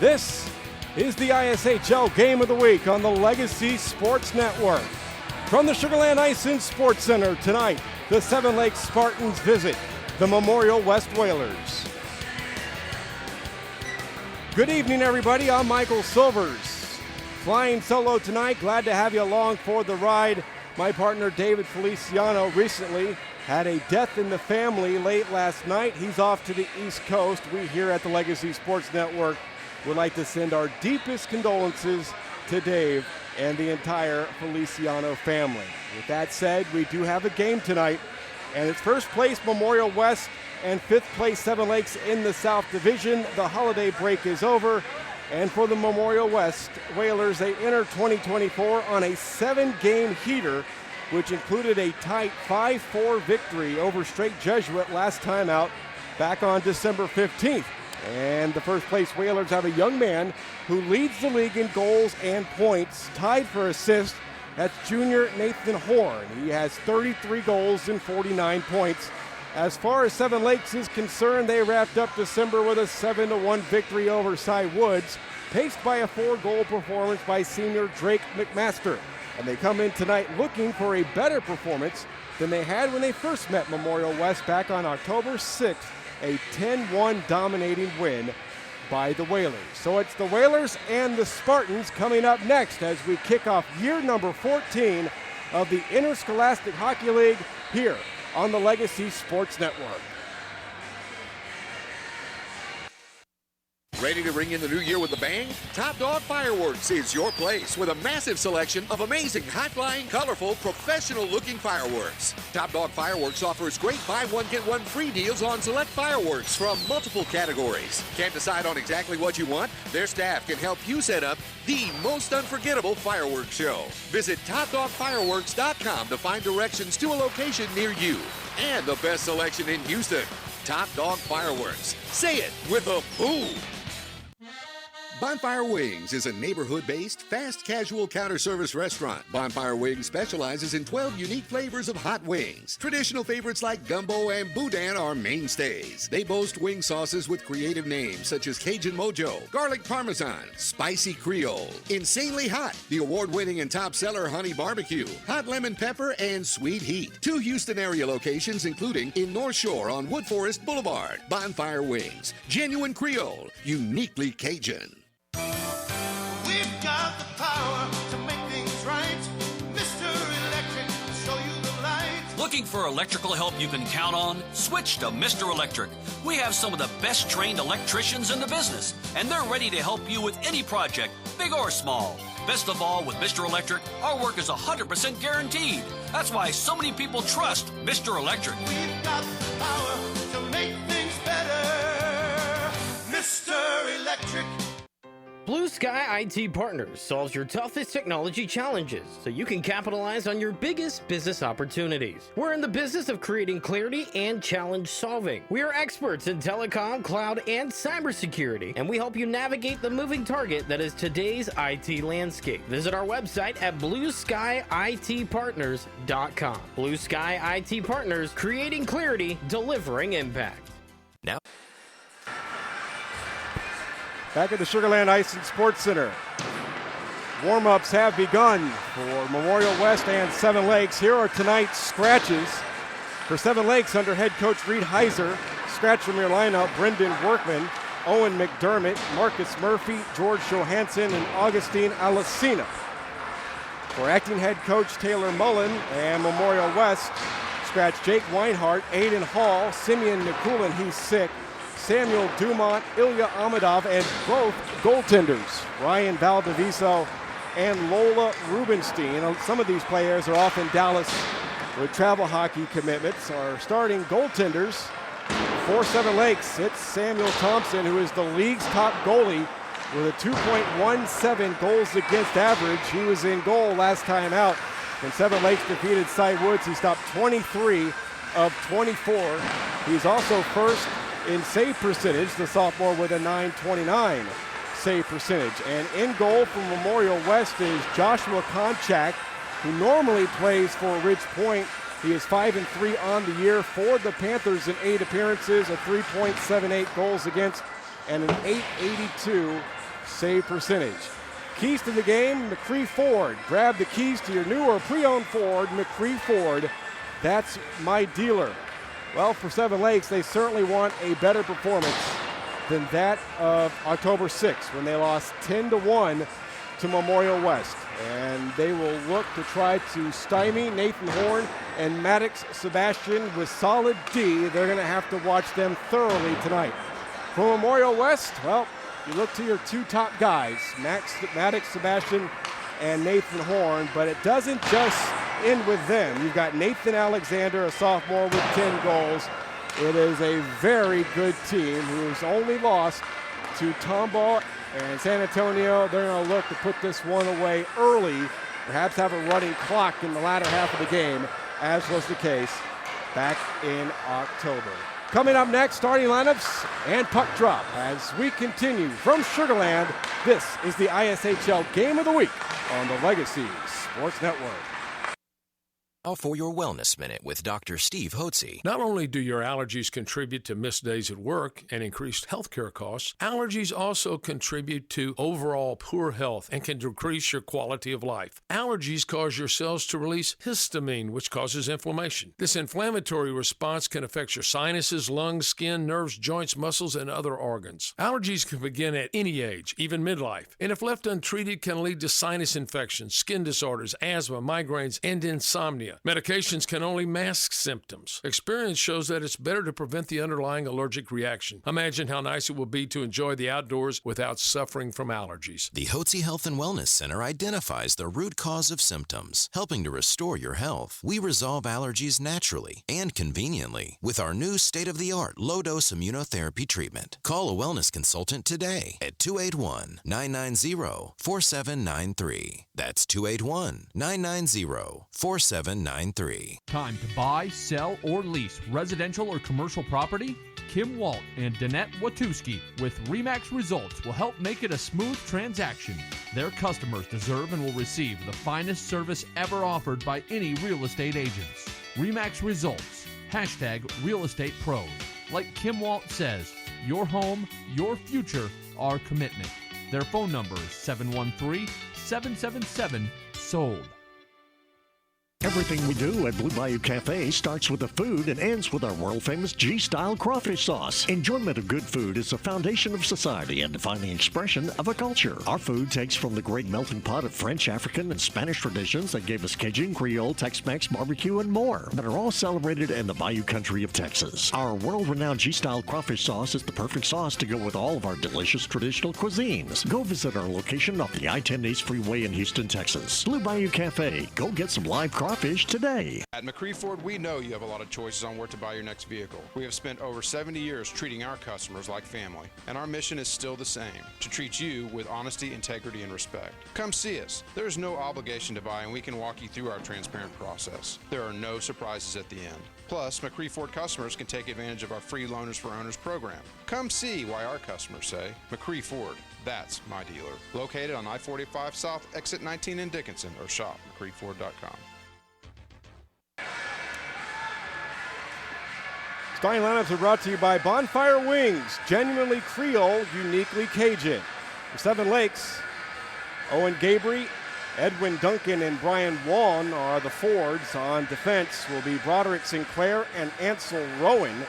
This is the ISHL Game of the Week on the Legacy Sports Network. From the Sugarland Ice and Sports Center tonight, the Seven Lakes Spartans visit the Memorial West Whalers. Good evening, everybody. I'm Michael Silvers. Flying solo tonight. Glad to have you along for the ride. My partner David Feliciano recently had a death in the family late last night. He's off to the East Coast. We here at the Legacy Sports Network would like to send our deepest condolences to Dave and the entire Feliciano family. With that said, we do have a game tonight, and it's first place Memorial West and fifth place Seven Lakes in the South Division. The holiday break is over, and for the Memorial West Whalers, they enter 2024 on a 7-game heater, which included a tight 5-4 victory over Straight Jesuit last time out back on December 15th. And the first place Whalers have a young man who leads the league in goals and points, tied for assists. That's junior Nathan Horn. He has 33 goals and 49 points. As far as Seven Lakes is concerned, they wrapped up December with a 7-1 victory over Cy Woods, paced by a 4-goal performance by senior Drake McMaster. And they come in tonight looking for a better performance than they had when they first met Memorial West back on October 6th, a 10-1 dominating win by the Whalers. So it's the Whalers and the Spartans coming up next as we kick off year number 14 of the Interscholastic Hockey League here on the Legacy Sports Network. Ready to ring in the new year with a bang? Top Dog Fireworks is your place with a massive selection of amazing, high-flying, colorful, professional-looking fireworks. Top Dog Fireworks offers great buy one, get one free deals on select fireworks from multiple categories. Can't decide on exactly what you want? Their staff can help you set up the most unforgettable fireworks show. Visit TopDogFireworks.com to find directions to a location near you. And the best selection in Houston, Top Dog Fireworks. Say it with a boom! Bonfire Wings is a neighborhood-based, fast casual counter-service restaurant. Bonfire Wings specializes in 12 unique flavors of hot wings. Traditional favorites like gumbo and boudin are mainstays. They boast wing sauces with creative names such as Cajun Mojo, Garlic Parmesan, Spicy Creole, Insanely Hot, the award-winning and top seller Honey Barbecue, Hot Lemon Pepper, and Sweet Heat. 2 Houston area locations including in North Shore on Wood Forest Boulevard. Bonfire Wings, genuine Creole, uniquely Cajun. We've got the power to make things right. Mr. Electric, show you the light. Looking for electrical help you can count on? Switch to Mr. Electric. We have some of the best trained electricians in the business, and they're ready to help you with any project, big or small. Best of all, with Mr. Electric, our work is 100% guaranteed. That's why so many people trust Mr. Electric. We've got the power to make things better. Mr. Electric. Blue Sky IT Partners solves your toughest technology challenges so you can capitalize on your biggest business opportunities. We're in the business of creating clarity and challenge solving. We are experts in telecom, cloud, and cybersecurity, and we help you navigate the moving target that is today's IT landscape. Visit our website at blueskyitpartners.com. Blue Sky IT Partners, creating clarity, delivering impact. Now, Back at the Sugarland Ice and Sports Center. Warm-ups have begun for Memorial West and Seven Lakes. Here are tonight's scratches for Seven Lakes under head coach Reed Heiser. Scratch from your lineup: Brendan Workman, Owen McDermott, Marcus Murphy, George Johansson, and Augustine Alessina. For acting head coach Taylor Mullen and Memorial West, scratch Jake Weinhardt, Aiden Hall, Simeon Nikulin, he's sick, Samuel Dumont, Ilya Amadov, and both goaltenders, Ryan Valdiviso and Lola Rubenstein. Some of these players are off in Dallas with travel hockey commitments. Our starting goaltenders for Seven Lakes, it's Samuel Thompson, who is the league's top goalie with a 2.17 goals against average. He was in goal last time out. When Seven Lakes defeated Cy Woods, he stopped 23 of 24. He's also first in save percentage, the sophomore with a .929 save percentage. And in goal from Memorial West is Joshua Konchak, who normally plays for Ridge Point. He is 5-3 on the year for the Panthers in 8 appearances, a 3.78 goals against, and an .882 save percentage. Keys to the game, McCree Ford. Grab the keys to your new or pre-owned Ford, McCree Ford. That's my dealer. Well, for Seven Lakes, they certainly want a better performance than that of October 6th when they lost 10-1 to Memorial West. And they will look to try to stymie Nathan Horn and Maddox Sebastian with solid D. They're going to have to watch them thoroughly tonight. For Memorial West, well, you look to your two top guys, Maddox Sebastian and Nathan Horn, but it doesn't just end with them. You've got Nathan Alexander, a sophomore with 10 goals. It is a very good team who's only lost to Tomball and San Antonio. They're going to look to put this one away early, perhaps have a running clock in the latter half of the game, as was the case back in October. Coming up next, starting lineups and puck drop as we continue from Sugar Land. This is the ISHL Game of the Week on the Legacy Sports Network. Now for your Wellness Minute with Dr. Steve Hotze. Not only do your allergies contribute to missed days at work and increased healthcare costs, allergies also contribute to overall poor health and can decrease your quality of life. Allergies cause your cells to release histamine, which causes inflammation. This inflammatory response can affect your sinuses, lungs, skin, nerves, joints, muscles, and other organs. Allergies can begin at any age, even midlife, and if left untreated can lead to sinus infections, skin disorders, asthma, migraines, and insomnia. Medications can only mask symptoms. Experience shows that it's better to prevent the underlying allergic reaction. Imagine how nice it will be to enjoy the outdoors without suffering from allergies. The Hotze Health and Wellness Center identifies the root cause of symptoms, helping to restore your health. We resolve allergies naturally and conveniently with our new state-of-the-art low-dose immunotherapy treatment. Call a wellness consultant today at 281-990-4793. That's 281-990-4793. Time to buy, sell, or lease residential or commercial property? Kim Walt and Danette Watuski with RE/MAX Results will help make it a smooth transaction. Their customers deserve and will receive the finest service ever offered by any real estate agents. RE/MAX Results. #Real Estate Pros. Like Kim Walt says, your home, your future, our commitment. Their phone number is 713-777-SOLD. Everything we do at Blue Bayou Cafe starts with the food and ends with our world-famous G-Style crawfish sauce. Enjoyment of good food is the foundation of society and defining expression of a culture. Our food takes from the great melting pot of French, African, and Spanish traditions that gave us Cajun, Creole, Tex-Mex, barbecue, and more that are all celebrated in the Bayou country of Texas. Our world-renowned G-Style crawfish sauce is the perfect sauce to go with all of our delicious traditional cuisines. Go visit our location off the I-10 East Freeway in Houston, Texas. Blue Bayou Cafe. Go get some live crawfish today. At McCree Ford, we know you have a lot of choices on where to buy your next vehicle. We have spent over 70 years treating our customers like family, and our mission is still the same, to treat you with honesty, integrity, and respect. Come see us. There is no obligation to buy, and we can walk you through our transparent process. There are no surprises at the end. Plus, McCree Ford customers can take advantage of our free Loaners for Owners program. Come see why our customers say, McCree Ford, that's my dealer. Located on I-45 South, exit 19 in Dickinson, or shop McCreeford.com. Starting lineups are brought to you by Bonfire Wings, genuinely Creole, uniquely Cajun. For Seven Lakes, Owen Gabourie, Edwin Duncan, and Brian Wan are the forwards. On defense will be Broderick Sinclair and Ansel Rowan.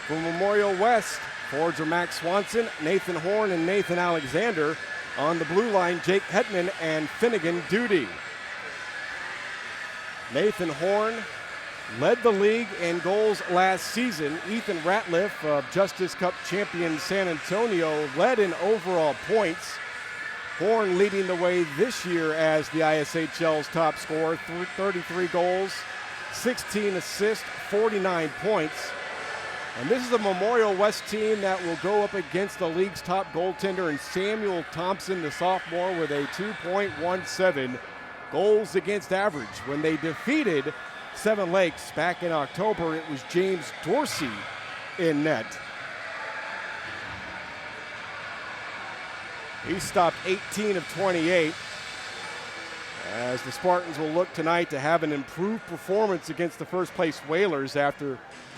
For Memorial West, forwards are Max Swanson, Nathan Horn, and Nathan Alexander. On the blue line, Jake Hetman and Finnegan Duty. Nathan Horn led the league in goals last season. Ethan Ratliff of Justice Cup champion San Antonio led in overall points. Horn leading the way this year as the ISHL's top scorer, 33 goals, 16 assists, 49 points. And this is the Memorial West team that will go up against the league's top goaltender in Samuel Thompson, the sophomore, with a 2.17 goals against average. When they defeated Seven Lakes back in October, it was James Dorsey in net. He stopped 18 of 28. As the Spartans will look tonight to have an improved performance against the first place Whalers after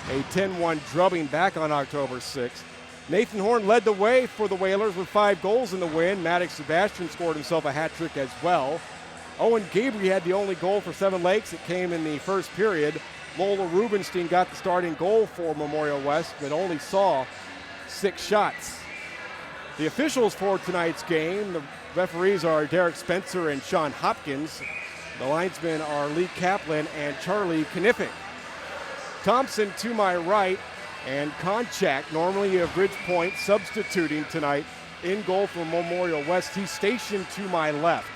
a 10-1 drubbing back on October 6th. Nathan Horn led the way for the Whalers with 5 goals in the win. Maddox Sebastian scored himself a hat trick as well. Owen Gabourie had the only goal for Seven Lakes. It came in the first period. Lola Rubenstein got the starting goal for Memorial West, but only saw 6 shots. The officials for tonight's game, the referees are Derek Spencer and Sean Hopkins. The linesmen are Lee Kaplan and Charlie Kniffick. Thompson to my right, and Konchak, normally you have Bridgepoint substituting tonight in goal for Memorial West. He's stationed to my left.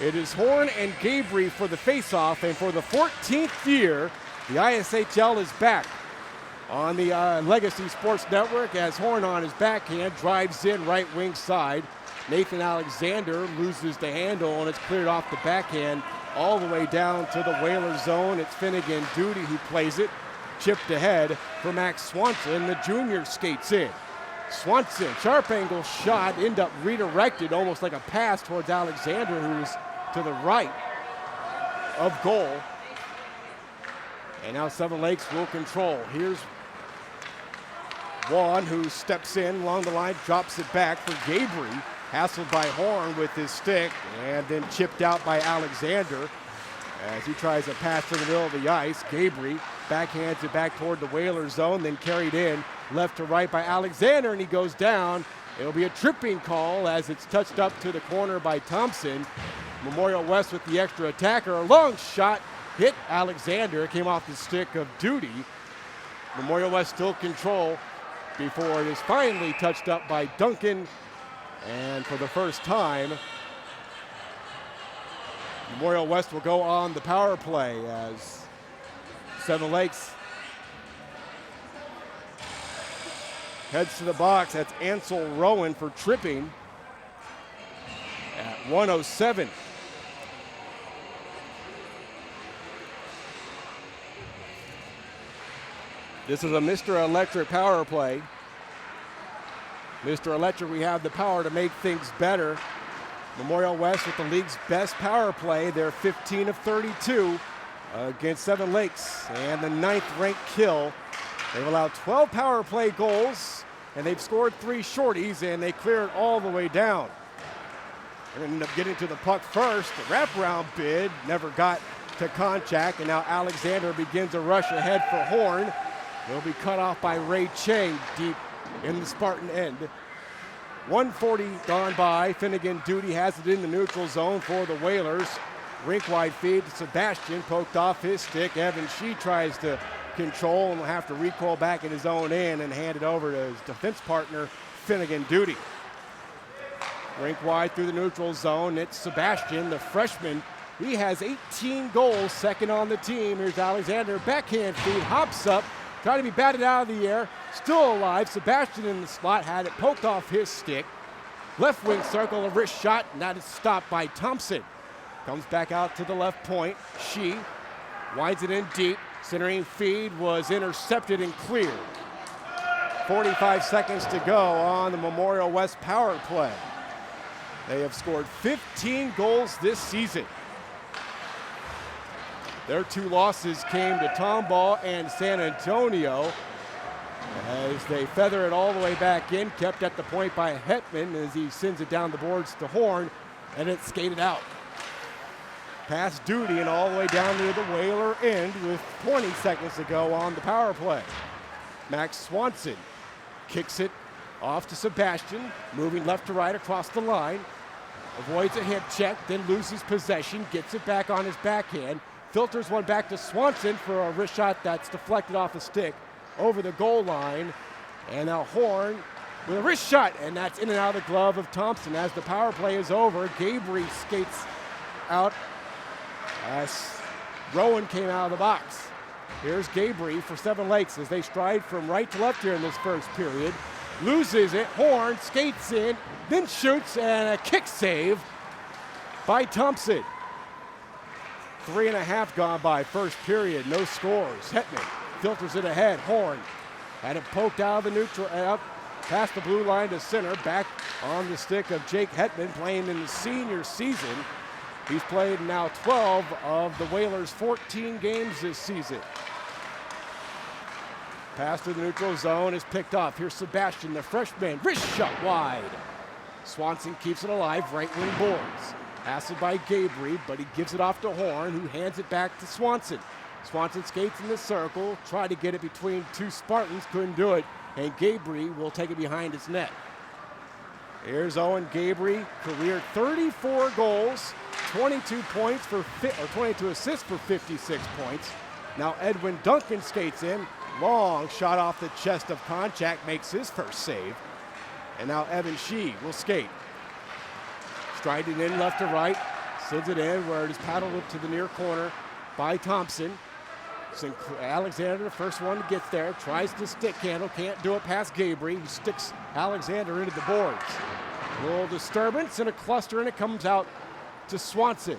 It is Horn and Gabourie for the faceoff, and for the 14th year, the ISHL is back on the Legacy Sports Network as Horn on his backhand drives in right wing side. Nathan Alexander loses the handle, and it's cleared off the backhand all the way down to the Whaler zone. It's Finnegan Duty who plays it. Chipped ahead for Max Swanson. The junior skates in. Swanson, sharp angle shot, end up redirected almost like a pass towards Alexander, who's to the right of goal. And now Seven Lakes will control. Here's Juan, who steps in along the line, drops it back for Gabourie. Hassled by Horn with his stick, and then chipped out by Alexander as he tries to pass to the middle of the ice. Gabourie backhands it back toward the Whaler zone, then carried in left to right by Alexander, and he goes down. It'll be a tripping call as it's touched up to the corner by Thompson. Memorial West with the extra attacker. A long shot hit Alexander. It came off the stick of Duty. Memorial West still control before it is finally touched up by Duncan. And for the first time, Memorial West will go on the power play as Seven Lakes heads to the box. That's Ansel Rowan for tripping at 1:07. This is a Mr. Electric power play. Mr. Electric, we have the power to make things better. Memorial West with the league's best power play. They're 15 of 32 against Seven Lakes and the 9th ranked kill. They've allowed 12 power play goals, and they've scored 3 shorties, and they clear it all the way down. They're going to end up getting to the puck first. The wraparound bid never got to Konchak, and now Alexander begins a rush ahead for Horn. He'll be cut off by Ray Chang deep in the Spartan end. 1:40 gone by. Finnegan Duty has it in the neutral zone for the Whalers. Rink-wide feed to Sebastian, poked off his stick. Evan Shee tries to control and will have to recoil back in his own end and hand it over to his defense partner, Finnegan Duty. Rink-wide through the neutral zone. It's Sebastian, the freshman. He has 18 goals, second on the team. Here's Alexander, backhand feed, hops up, trying to be batted out of the air. Still alive. Sebastian in the slot had it poked off his stick. Left wing circle, a wrist shot, and that is stopped by Thompson. Comes back out to the left point. She winds it in deep. Centering feed was intercepted and cleared. 45 seconds to go on the Memorial West power play. They have scored 15 goals this season. Their 2 losses came to Tomball and San Antonio as they feather it all the way back in, kept at the point by Hetman as he sends it down the boards to Horn, and it's skated out. Past Duty and all the way down to the Whaler end with 20 seconds to go on the power play. Max Swanson kicks it off to Sebastian, moving left to right across the line. Avoids a hip check, then loses possession, gets it back on his backhand. Filters one back to Swanson for a wrist shot that's deflected off the stick over the goal line. And now Horn with a wrist shot, and that's in and out of the glove of Thompson. As the power play is over, Gabourie skates out as Rowan came out of the box. Here's Gabourie for Seven Lakes as they stride from right to left here in this first period. Loses it, Horn skates in, then shoots, and a kick save by Thompson. 3.5 gone by first period, no scores. Hetman filters it ahead. Horn had it poked out of the neutral, up past the blue line to center, back on the stick of Jake Hetman, playing in the senior season. He's played now 12 of the Whalers' 14 games this season. Pass to the neutral zone is picked off. Here's Sebastian, the freshman. Wrist shot wide. Swanson keeps it alive, right wing boards. Passed by Gabourie, but he gives it off to Horn, who hands it back to Swanson. Swanson skates in the circle, tried to get it between two Spartans, couldn't do it, and Gabourie will take it behind his net. Here's Owen Gabourie, career 34 goals, 22 points for 22 assists for 56 points. Now Edwin Duncan skates in, long shot off the chest of Konchak, makes his first save. And now Evan Shee will skate. Striding in left to right, sends it in where it is paddled up to the near corner by Thompson. Alexander, the first one that gets there, tries to stick handle, can't do it past Gabourie, who sticks Alexander into the boards. A little disturbance and a cluster, and it comes out to Swanson.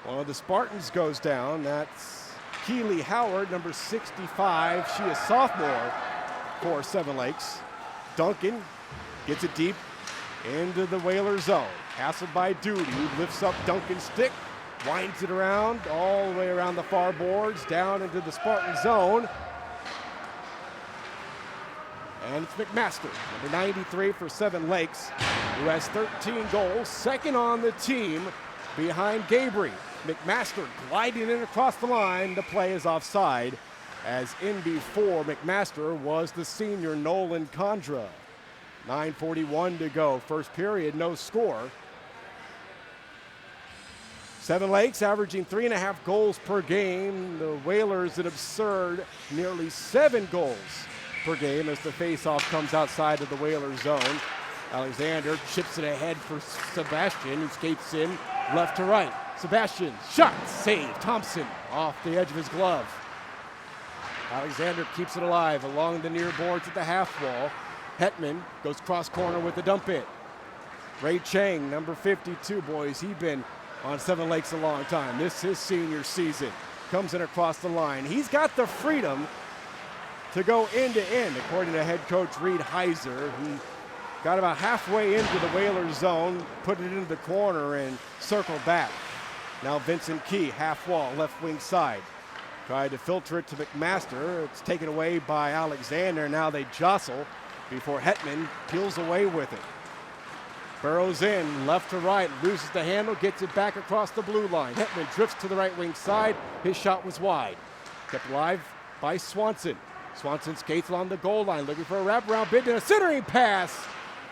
One of the Spartans goes down. That's Keely Howard, number 65. She is sophomore for Seven Lakes. Duncan gets it deep into the Whaler zone. Passed by Duty, lifts up Duncan's stick, winds it around, all the way around the far boards, down into the Spartan zone. And it's McMaster, number 93 for Seven Lakes, who has 13 goals, second on the team behind Gabourie. McMaster gliding in across the line. The play is offside, as in before McMaster was the senior Nolan Condra. 9:41 to go, first period, no score. Seven Lakes averaging 3.5 goals per game. The Whalers an absurd nearly 7 goals per game as the faceoff comes outside of the Whaler zone. Alexander chips it ahead for Sebastian, who skates in left to right. Sebastian, shot, save, Thompson off the edge of his glove. Alexander keeps it alive along the near boards at the half wall. Hetman goes cross corner with the dump in. Ray Chang, number 52, boys, he's been on Seven Lakes a long time. This is his senior season. Comes in across the line. He's got the freedom to go end to end, according to head coach Reed Heiser. He got about halfway into the Whaler zone, put it into the corner and circled back. Now Vincent Key, half wall, left wing side. Tried to filter it to McMaster. It's taken away by Alexander. Now they jostle before Hetman peels away with it. Burrows in, left to right, loses the handle, gets it back across the blue line. Hetman drifts to the right wing side. His shot was wide. Kept alive by Swanson. Swanson skates along the goal line, looking for a wraparound bid and a centering pass.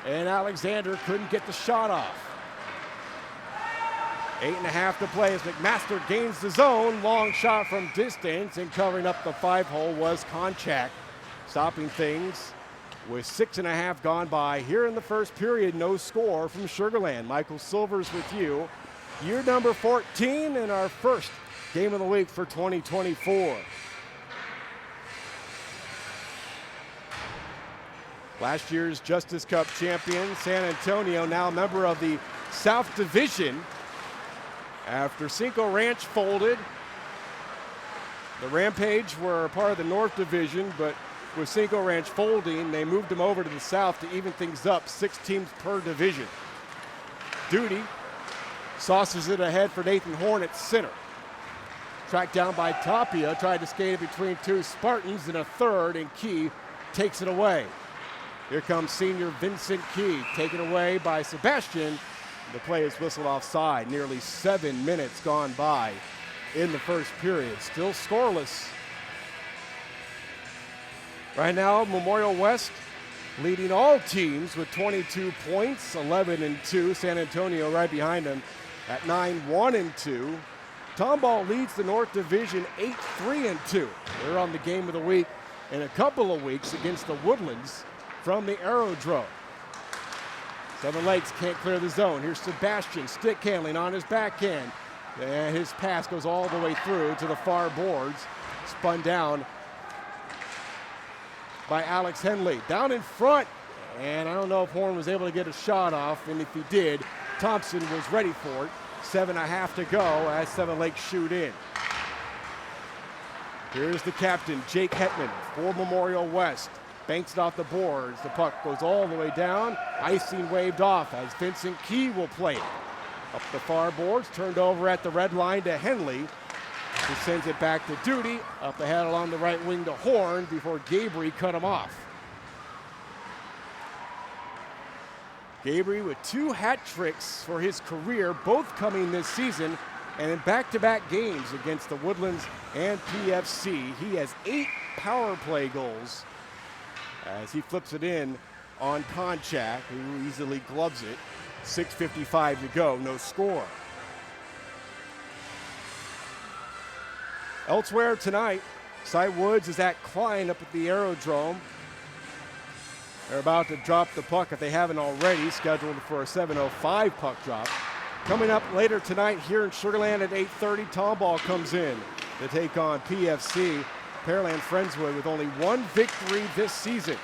And Alexander couldn't get the shot off. 8.5 to play as McMaster gains the zone. Long shot from distance, and covering up the 5-hole was Konchak. Stopping things with 6.5 gone by here in the first period. No score from Sugar Land. Michael Silvers with you. Year number 14 and our first game of the week for 2024. Last year's Justice Cup champion, San Antonio, now a member of the South Division. After Cinco Ranch folded, the Rampage were part of the North Division, but with Cinco Ranch folding, they moved them over to the South to even things up, 6 teams per division. Duty sauces it ahead for Nathan Horn at center. Tracked down by Tapia, tried to skate it between two Spartans in a third, and Key takes it away. Here comes senior Vincent Key, taken away by Sebastian. The play is whistled offside. Nearly 7 minutes gone by in the first period. Still scoreless. Right now, Memorial West leading all teams with 22 points, 11-2. San Antonio right behind them at 9-1-2. Tomball leads the North Division 8-3-2. They're on the game of the week in a couple of weeks against the Woodlands from the Aerodrome. Seven Lakes can't clear the zone. Here's Sebastian, stick handling on his backhand. And his pass goes all the way through to the far boards. Spun down by Alex Henley. Down in front, and I don't know if Horn was able to get a shot off, and if he did, Thompson was ready for it. 7.5 to go as Seven Lakes shoot in. Here's the captain, Jake Hetman for Memorial West. Banks it off the boards. The puck goes all the way down. Icing waved off as Vincent Key will play it. Up the far boards, turned over at the red line to Henley. who sends it back to Duty. Up ahead along the right wing to Horn before Gabourie cut him off. Gabourie with 2 hat tricks for his career, both coming this season, and in back-to-back games against the Woodlands and PFC. He has 8 power play goals as he flips it in on Konchak, who easily gloves it. 6:55 to go, no score. Elsewhere tonight, Cy Woods is at Klein up at the Aerodrome. They're about to drop the puck if they haven't already, scheduled for a 7:05 puck drop. Coming up later tonight here in Sugar Land at 8:30, Tomball comes in to take on PFC. Pearland Friendswood with only 1 victory this season.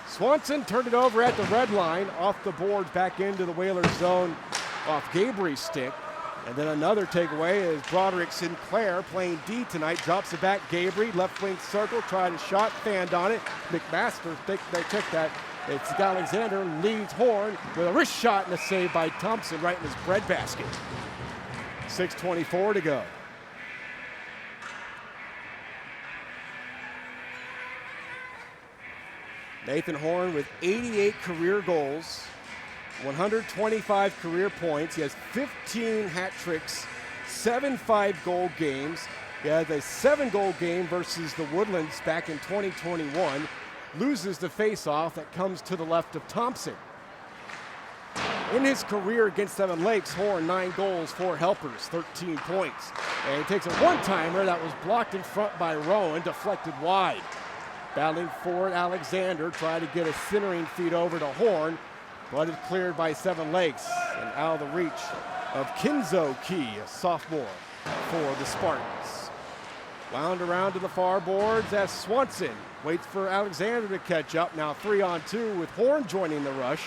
Swanson turned it over at the red line, off the boards, back into the Whalers zone, off Gabrie's stick. And then another takeaway is Broderick Sinclair playing D tonight, drops it back. Gabourie, left wing circle, tried a shot, fanned on it. McMaster, they check that. It's Alexander, leads Horn with a wrist shot and a save by Thompson right in his breadbasket. 6:24 to go. Nathan Horn with 88 career goals, 125 career points. He has 15 hat tricks, 7 5-goal games. He has a 7-goal game versus the Woodlands back in 2021. Loses the face-off that comes to the left of Thompson. In his career against Seven Lakes, Horn 9 goals, 4 helpers, 13 points. And he takes a one-timer that was blocked in front by Rowan, deflected wide. Battling forward, Alexander tried to get a centering feed over to Horn, but it's cleared by Seven Lakes and out of the reach of Kinzo Key, a sophomore for the Spartans. Wound around to the far boards as Swanson waits for Alexander to catch up. Now 3-on-2 with Horn joining the rush.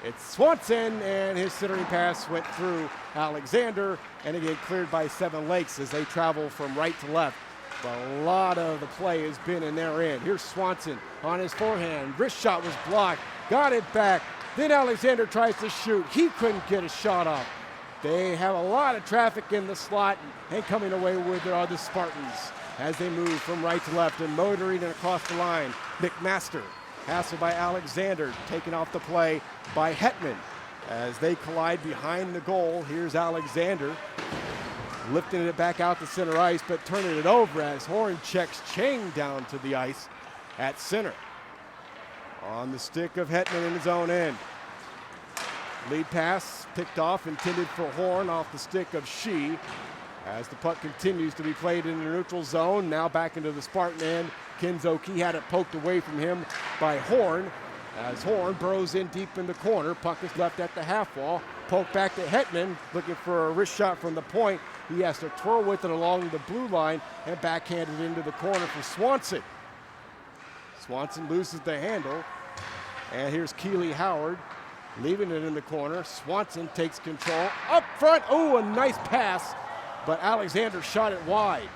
It's Swanson, and his centering pass went through Alexander, and again cleared by Seven Lakes as they travel from right to left. But a lot of the play has been in their end. Here's Swanson on his forehand. Wrist shot was blocked, got it back. Then Alexander tries to shoot. He couldn't get a shot off. They have a lot of traffic in the slot, and coming away with it are the Spartans as they move from right to left and motoring and across the line. McMaster, hassled by Alexander, taken off the play by Hetman as they collide behind the goal. Here's Alexander, lifting it back out to center ice, but turning it over as Horn checks Chang down to the ice at center. On the stick of Hetman in his own end. Lead pass picked off, intended for Horn off the stick of Shee. As the puck continues to be played in the neutral zone, now back into the Spartan end. Kinzo Key had it poked away from him by Horn. As Horn burrows in deep in the corner, puck is left at the half wall. Poke back to Hetman, looking for a wrist shot from the point. He has to twirl with it along the blue line and backhand it into the corner for Swanson. Swanson loses the handle, and here's Keeley Howard leaving it in the corner. Swanson takes control up front. Oh, a nice pass, but Alexander shot it wide.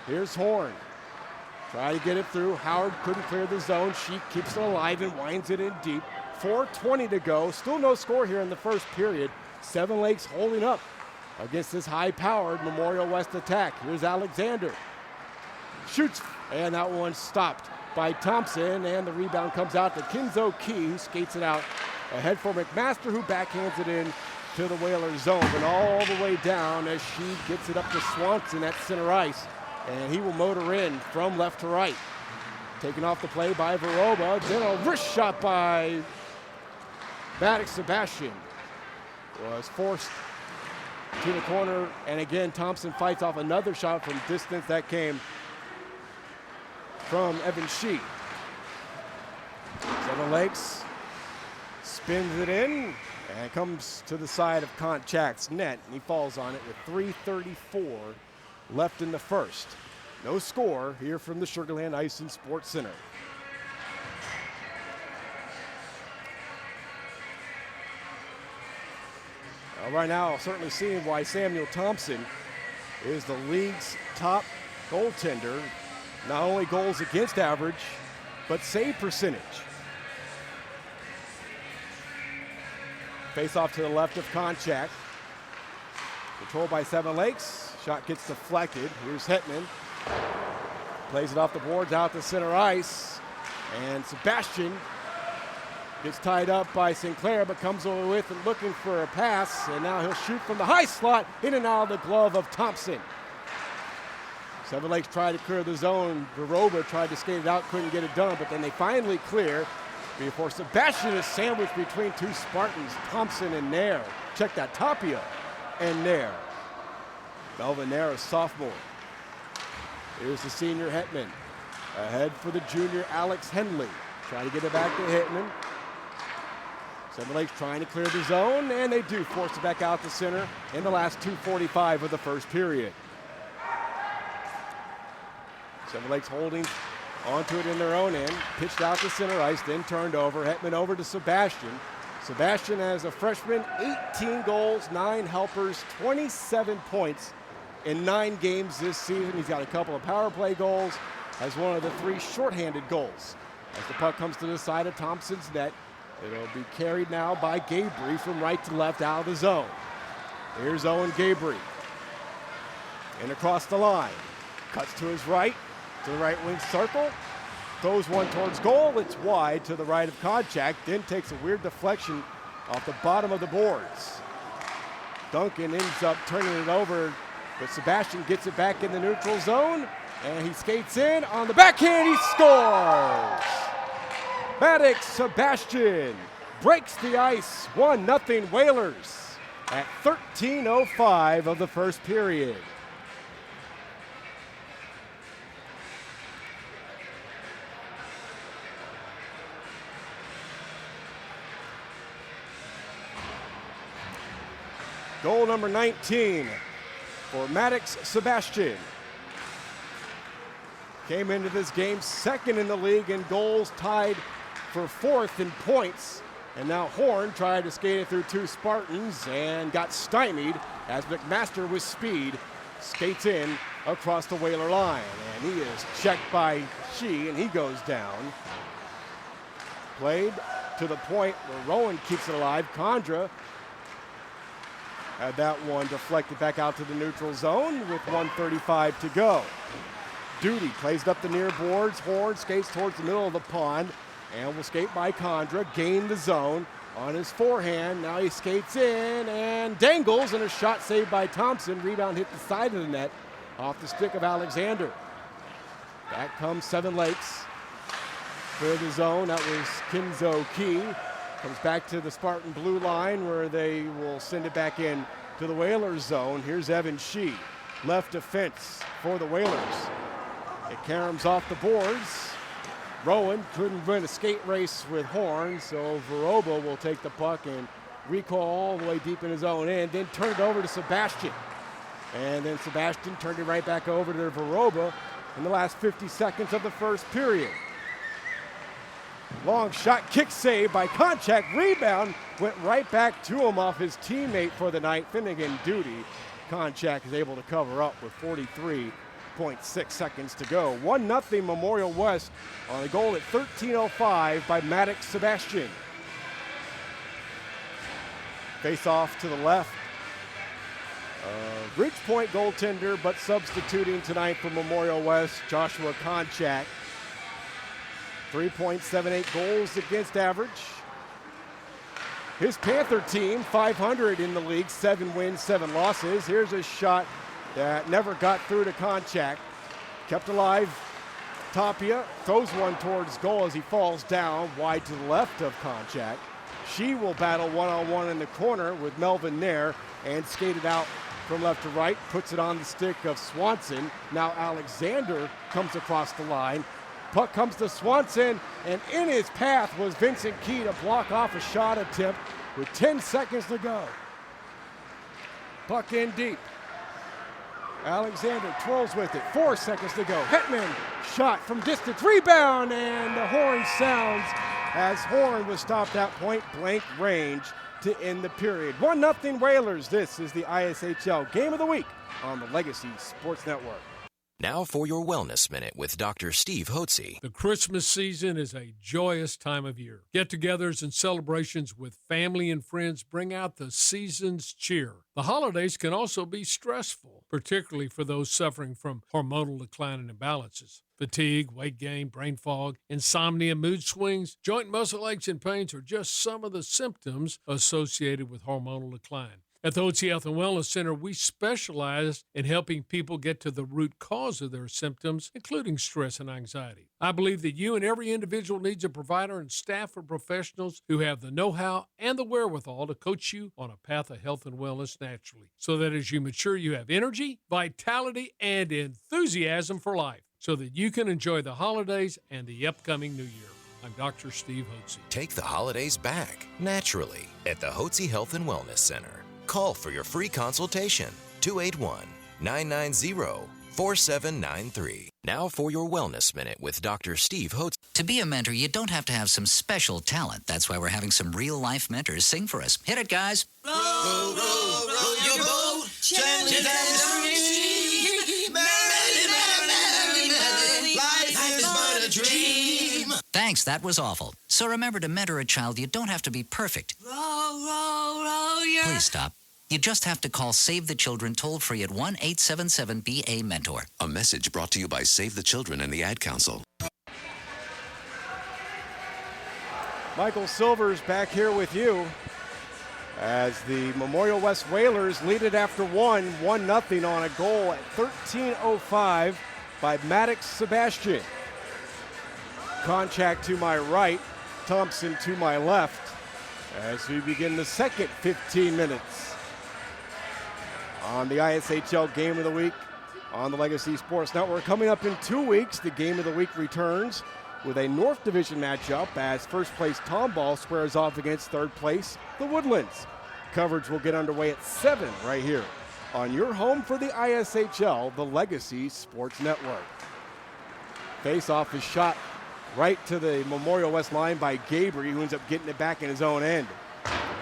Here's Horn. Try to get it through. Howard couldn't clear the zone. She keeps it alive and winds it in deep. 4:20 to go. Still no score here in the first period. Seven Lakes holding up against this high-powered Memorial West attack. Here's Alexander. Shoots, and that one stopped by Thompson, and the rebound comes out to Kinzo Key, who skates it out ahead for McMaster, who backhands it in to the Whalers zone, and all the way down as she gets it up to Swanson at center ice, and he will motor in from left to right. Taken off the play by Veroba, then a wrist shot by Maddox Sebastian. Was forced to the corner, and again Thompson fights off another shot from distance that came from Evan Shee. Seven Lakes spins it in and comes to the side of Konchak's net, and he falls on it with 3:34 left in the first. No score here from the Sugar Land Ice and Sports Center. Right now, certainly seeing why Samuel Thompson is the league's top goaltender. Not only goals against average, but save percentage. Face off to the left of Konchak. Controlled by Seven Lakes. Shot gets deflected. Here's Hetman. Plays it off the boards out to center ice. And Sebastian gets tied up by Sinclair, but comes over with and looking for a pass. And now he'll shoot from the high slot, in and out of the glove of Thompson. Seven Lakes tried to clear the zone. Garoba tried to skate it out, couldn't get it done, but then they finally clear before Sebastian is sandwiched between two Spartans, Thompson and Nair. Check that, Tapia and Nair. Melvin Nair, a sophomore. Here's the senior Hetman. Ahead for the junior Alex Henley. Trying to get it back to Hetman. Seven Lakes trying to clear the zone, and they do force it back out to center in the last 2:45 of the first period. Seven Lakes holding onto it in their own end. Pitched out to center ice, then turned over. Hetman over to Sebastian. Sebastian, as a freshman, 18 goals, 9 helpers, 27 points in 9 games this season. He's got a couple of power play goals, has one of the 3 shorthanded goals. As the puck comes to the side of Thompson's net, it'll be carried now by Gabourie from right to left out of the zone. Here's Owen Gabourie. And across the line. Cuts to his right, to the right wing circle. Throws one towards goal. It's wide to the right of Konchak. Then takes a weird deflection off the bottom of the boards. Duncan ends up turning it over, but Sebastian gets it back in the neutral zone. And he skates in on the backhand. He scores! Maddox Sebastian breaks the ice. 1-0 Whalers at 13:05 of the first period. Goal number 19 for Maddox Sebastian. Came into this game second in the league in goals, tied for 4th in points. And now Horn tried to skate it through 2 Spartans and got stymied as McMaster with speed skates in across the Whaler line. And he is checked by Shee, and he goes down. Played to the point where Rowan keeps it alive. Condra had that one deflected back out to the neutral zone with 1:35 to go. Duty plays it up the near boards. Horn skates towards the middle of the pond and will skate by Condra, gain the zone on his forehand. Now he skates in and dangles, and a shot saved by Thompson. Rebound hit the side of the net off the stick of Alexander. Back comes Seven Lakes. Clear the zone. That was Kinzo Key. Comes back to the Spartan blue line where they will send it back in to the Whalers zone. Here's Evan Shee. Left defense for the Whalers. It caroms off the boards. Rowan couldn't win a skate race with Horn, so Varoba will take the puck and recall all the way deep in his own end, then turn it over to Sebastian. And then Sebastian turned it right back over to Varoba in the last 50 seconds of the first period. Long shot, kick save by Konchak. Rebound went right back to him off his teammate for the night, Finnegan Duty. Konchak is able to cover up with 43.6 seconds to go. 1-0 Memorial West on a goal at 13:05 by Maddox Sebastian. Face off to the left. Ridge Point goaltender, but substituting tonight for Memorial West, Joshua Konchak. 3.78 goals against average. His Panther team, 500 in the league, 7 wins, 7 losses. Here's a shot that never got through to Konchak. Kept alive. Tapia throws one towards goal as he falls down wide to the left of Konchak. She will battle one-on-one in the corner with Melvin Nair and skated out from left to right, puts it on the stick of Swanson. Now Alexander comes across the line. Puck comes to Swanson, and in his path was Vincent Key to block off a shot attempt with 10 seconds to go. Puck in deep. Alexander twirls with it, 4 seconds to go. Hetman shot from distance, rebound, and the horn sounds as Horn was stopped at point blank range to end the period. 1-0 Whalers. This is the ISHL Game of the Week on the Legacy Sports Network. Now for your Wellness Minute with Dr. Steve Hotze. The Christmas season is a joyous time of year. Get-togethers and celebrations with family and friends bring out the season's cheer. The holidays can also be stressful, particularly for those suffering from hormonal decline and imbalances. Fatigue, weight gain, brain fog, insomnia, mood swings, joint muscle aches and pains are just some of the symptoms associated with hormonal decline. At the Hotze Health and Wellness Center, we specialize in helping people get to the root cause of their symptoms, including stress and anxiety. I believe that you and every individual needs a provider and staff of professionals who have the know-how and the wherewithal to coach you on a path of health and wellness naturally, so that as you mature, you have energy, vitality, and enthusiasm for life, so that you can enjoy the holidays and the upcoming new year. I'm Dr. Steve Hotze. Take the holidays back naturally at the Hotze Health and Wellness Center. Call for your free consultation, 281-990-4793. Now for your Wellness Minute with Dr. Steve Hotze. To be a mentor, you don't have to have some special talent. That's why we're having some real-life mentors sing for us. Hit it, guys. Row, row, row your boat gently down the stream. Merrily, merrily, merrily, life is but a dream. Thanks, that was awful. So remember, to mentor a child, you don't have to be perfect. Row, row, row your... Please stop. You just have to call Save the Children toll-free at 1-877-BA-MENTOR. A message brought to you by Save the Children and the Ad Council. Michael Silvers back here with you as the Memorial West Whalers lead it after 1-0 on a goal at 13:05 by Maddox Sebastian. Conchack to my right, Thompson to my left as we begin the second 15 minutes on the ISHL Game of the Week on the Legacy Sports Network. Coming up in 2 weeks, the Game of the Week returns with a North Division matchup as first place Tomball squares off against third place the Woodlands. Coverage will get underway at 7 right here on your home for the ISHL, the Legacy Sports Network. Face-off is shot right to the Memorial West line by Gabourie, who ends up getting it back in his own end.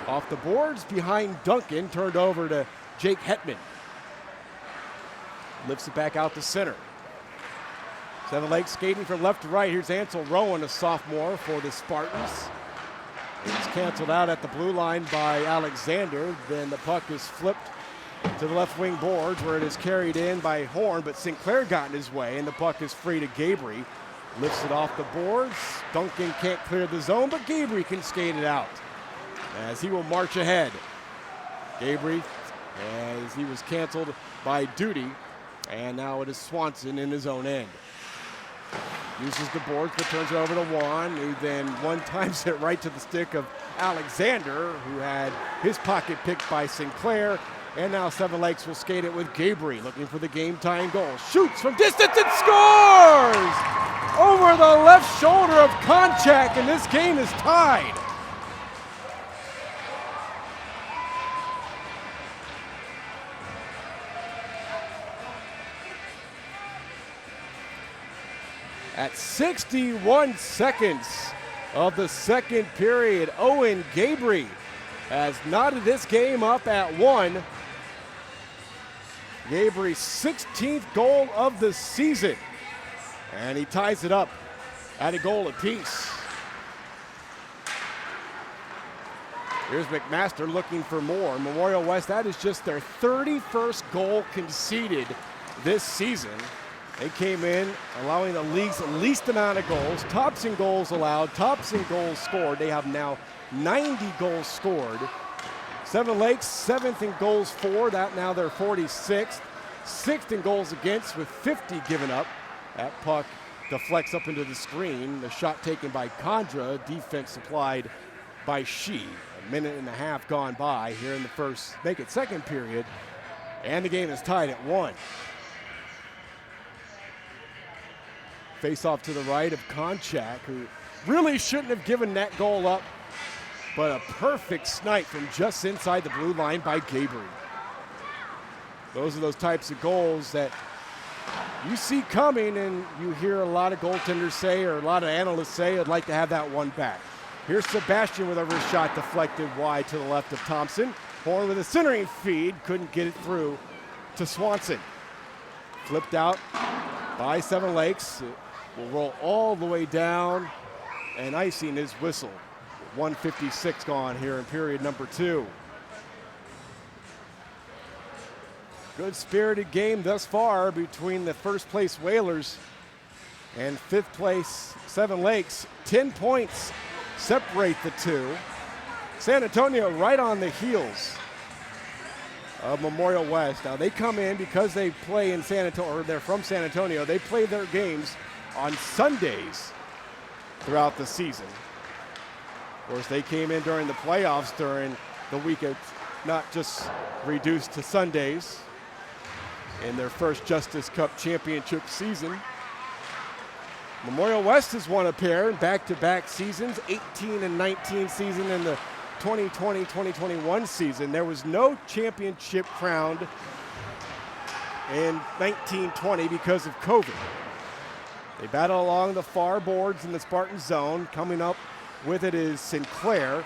Off the boards behind Duncan, turned over to Jake Hetman. Lifts it back out to center. Seven Lakes skating from left to right. Here's Ansel Rowan, a sophomore for the Spartans. It's canceled out at the blue line by Alexander. Then the puck is flipped to the left wing boards where it is carried in by Horn, but Sinclair got in his way and the puck is free to Gabourie. Lifts it off the boards. Duncan can't clear the zone, but Gabourie can skate it out as he will march ahead. Gabourie, as he was canceled by Duty, and now it is Swanson in his own end. Uses the boards, but turns it over to Juan, who then one-times it right to the stick of Alexander, who had his pocket picked by Sinclair. And now Seven Lakes will skate it with Gabourie, looking for the game-tying goal. Shoots from distance and scores! Over the left shoulder of Konchak, and this game is tied. At 61 seconds of the second period, Owen Gabourie has knotted this game up at 1. Gabourie's 16th goal of the season, and he ties it up at a goal apiece. Here's McMaster looking for more. Memorial West, that is just their 31st goal conceded this season. They came in allowing the league's least amount of goals, tops in goals allowed, tops in goals scored. They have now 90 goals scored. Seven Lakes, 7th in goals for, that now they're 46th. 6th in goals against with 50 given up. That puck deflects up into the screen. The shot taken by Condra, defense supplied by Shee. A minute and a half gone by here in the first, make it second period, and the game is tied at 1. Face off to the right of Konchak, who really shouldn't have given that goal up, but a perfect snipe from just inside the blue line by Gabourie. Those are those types of goals that you see coming, and you hear a lot of goaltenders say, or a lot of analysts say, I'd like to have that one back. Here's Sebastian with a wrist shot deflected wide to the left of Thompson. Horn with a centering feed, couldn't get it through to Swanson. Flipped out by Seven Lakes. It will roll all the way down, and icing is whistled. 1:56 gone here in period number 2. Good spirited game thus far between the first place Whalers and 5th place Seven Lakes. 10 points separate the two. San Antonio right on the heels of Memorial West. Now they come in because they play in San Antonio, or they're from San Antonio. They play their games on Sundays throughout the season. Of course, they came in during the playoffs during the week of not just reduced to Sundays in their first Justice Cup championship season. Memorial West has won a pair in back-to-back seasons, 18 and 19 season in the 2020-2021 season. There was no championship crowned in 1920 because of COVID. They battle along the far boards in the Spartan zone. Coming up with it is Sinclair.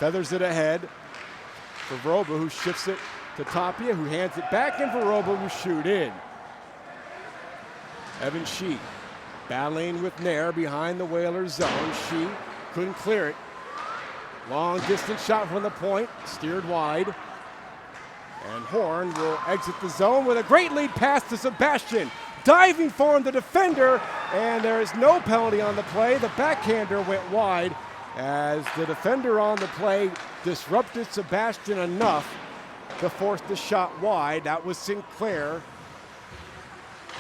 Feathers it ahead for Vroba, who shifts it to Tapia, who hands it back in for Vroba, who shoot in. Evan Shee battling with Nair behind the Whalers zone. Shee couldn't clear it. Long distance shot from the point, steered wide. And Horn will exit the zone with a great lead pass to Sebastian. Diving for him, the defender, and there is no penalty on the play. The backhander went wide as the defender on the play disrupted Sebastian enough to force the shot wide. That was Sinclair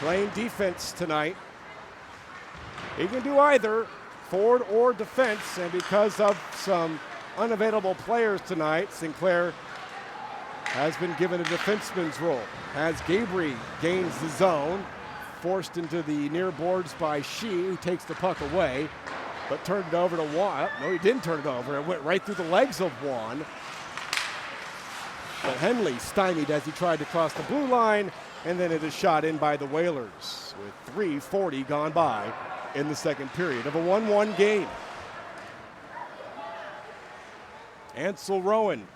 playing defense tonight. He can do either forward or defense, and because of some unavailable players tonight, Sinclair has been given a defenseman's role. As Gabourie gains the zone, forced into the near boards by Shee, who takes the puck away, but turned it over to Juan. No, he didn't turn it over. It went right through the legs of Juan. But Henley stymied as he tried to cross the blue line, and then it is shot in by the Whalers with 3:40 gone by in the second period of a 1-1 game. Ansel Rowan,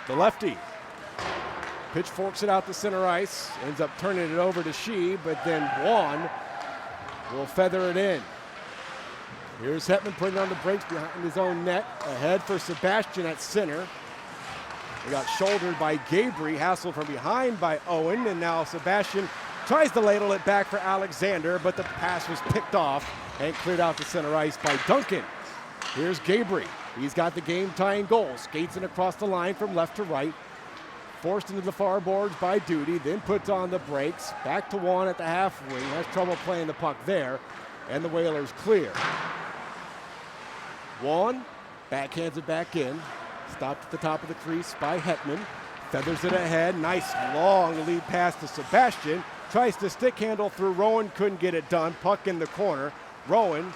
the lefty, pitchforks it out to center ice, ends up turning it over to Shee, but then Juan will feather it in. Here's Hetman putting on the brakes behind his own net, ahead for Sebastian at center. He got shouldered by Gabourie, hassled from behind by Owen, and now Sebastian tries to ladle it back for Alexander, but the pass was picked off and cleared out to center ice by Duncan. Here's Gabourie. He's got the game-tying goal. Skates it across the line from left to right. Forced into the far boards by Duty, then puts on the brakes. Back to Juan at the half wing. Has trouble playing the puck there, and the Whalers clear. Juan backhands it back in. Stopped at the top of the crease by Hetman. Feathers it ahead. Nice long lead pass to Sebastian. Tries to stick handle through Rowan. Couldn't get it done. Puck in the corner. Rowan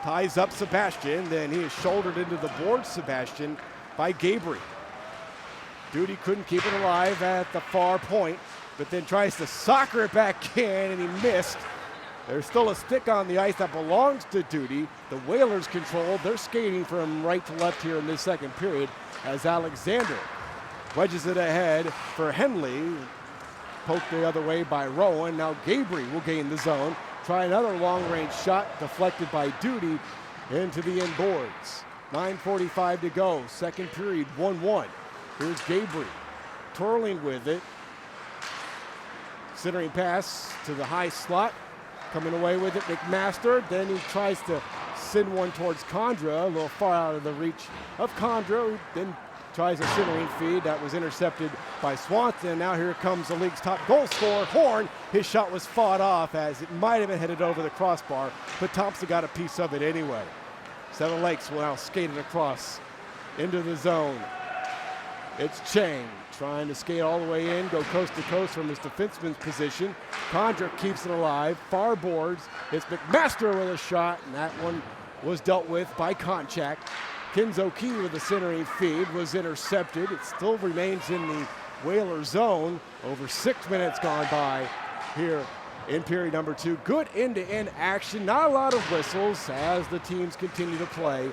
ties up Sebastian. Then he is shouldered into the board, Sebastian, by Gabourie. Duty couldn't keep it alive at the far point, but then tries to soccer it back in, and he missed. There's still a stick on the ice that belongs to Duty. The Whalers control. They're skating from right to left here in this second period as Alexander wedges it ahead for Henley. Poked the other way by Rowan. Now Gabourie will gain the zone. Try another long-range shot deflected by Duty into the end boards. 9:45 to go. Second period, 1-1. Here's Gabourie twirling with it. Centering pass to the high slot. Coming away with it, McMaster. Then he tries to send one towards Condra, a little far out of the reach of Condra, who then tries a centering feed that was intercepted by Swanson. Now here comes the league's top goal scorer, Horn. His shot was fought off as it might have been headed over the crossbar, but Thompson got a piece of it anyway. Seven Lakes will now skate it across into the zone. It's Chang trying to skate all the way in, go coast to coast from his defenseman's position. Condra keeps it alive, far boards. It's McMaster with a shot, and that one was dealt with by Konchak. Kenzo Key with a centering feed was intercepted. It still remains in the Whaler zone. Over 6 minutes gone by here in period number 2. Good end-to-end action, not a lot of whistles as the teams continue to play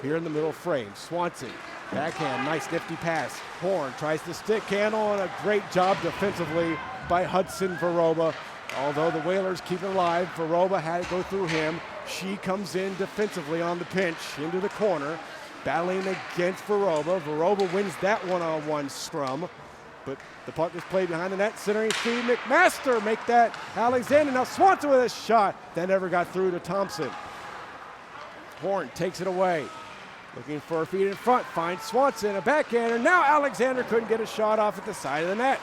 here in the middle frame. Swanson, backhand, nice nifty pass. Horn tries to stick handle, and a great job defensively by Hudson Vroba Although the Whalers keep it alive, Varoba had it go through him. She comes in defensively on the pinch into the corner, battling against Varoba. Varoba wins that one-on-one scrum, but the puck is played behind the net. Centering feed, McMaster make that Alexander. Now Swanson with a shot that never got through to Thompson. Horn takes it away. Looking for a feed in front, finds Swanson, a backhander. Now Alexander couldn't get a shot off at the side of the net.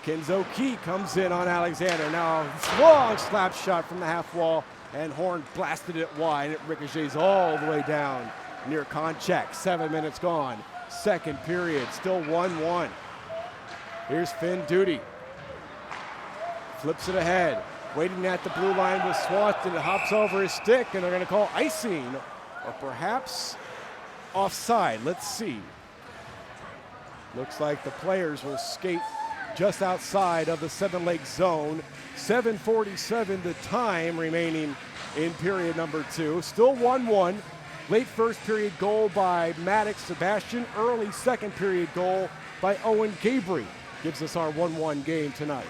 Kenzo Key comes in on Alexander. Now a long slap shot from the half wall, and Horn blasted it wide. It ricochets all the way down near Konchak. 7 minutes gone. Second period, still 1-1. Here's Finn Duty. Flips it ahead. Waiting at the blue line with Swanson. It hops over his stick, and they're going to call icing, or perhaps offside. Let's see. Looks like the players will skate just outside of the 7-leg zone. 7:47 the time remaining in period number 2. Still 1-1. Late first period goal by Maddox Sebastian. Early second period goal by Owen Gabourie. Gives us our 1-1 game tonight.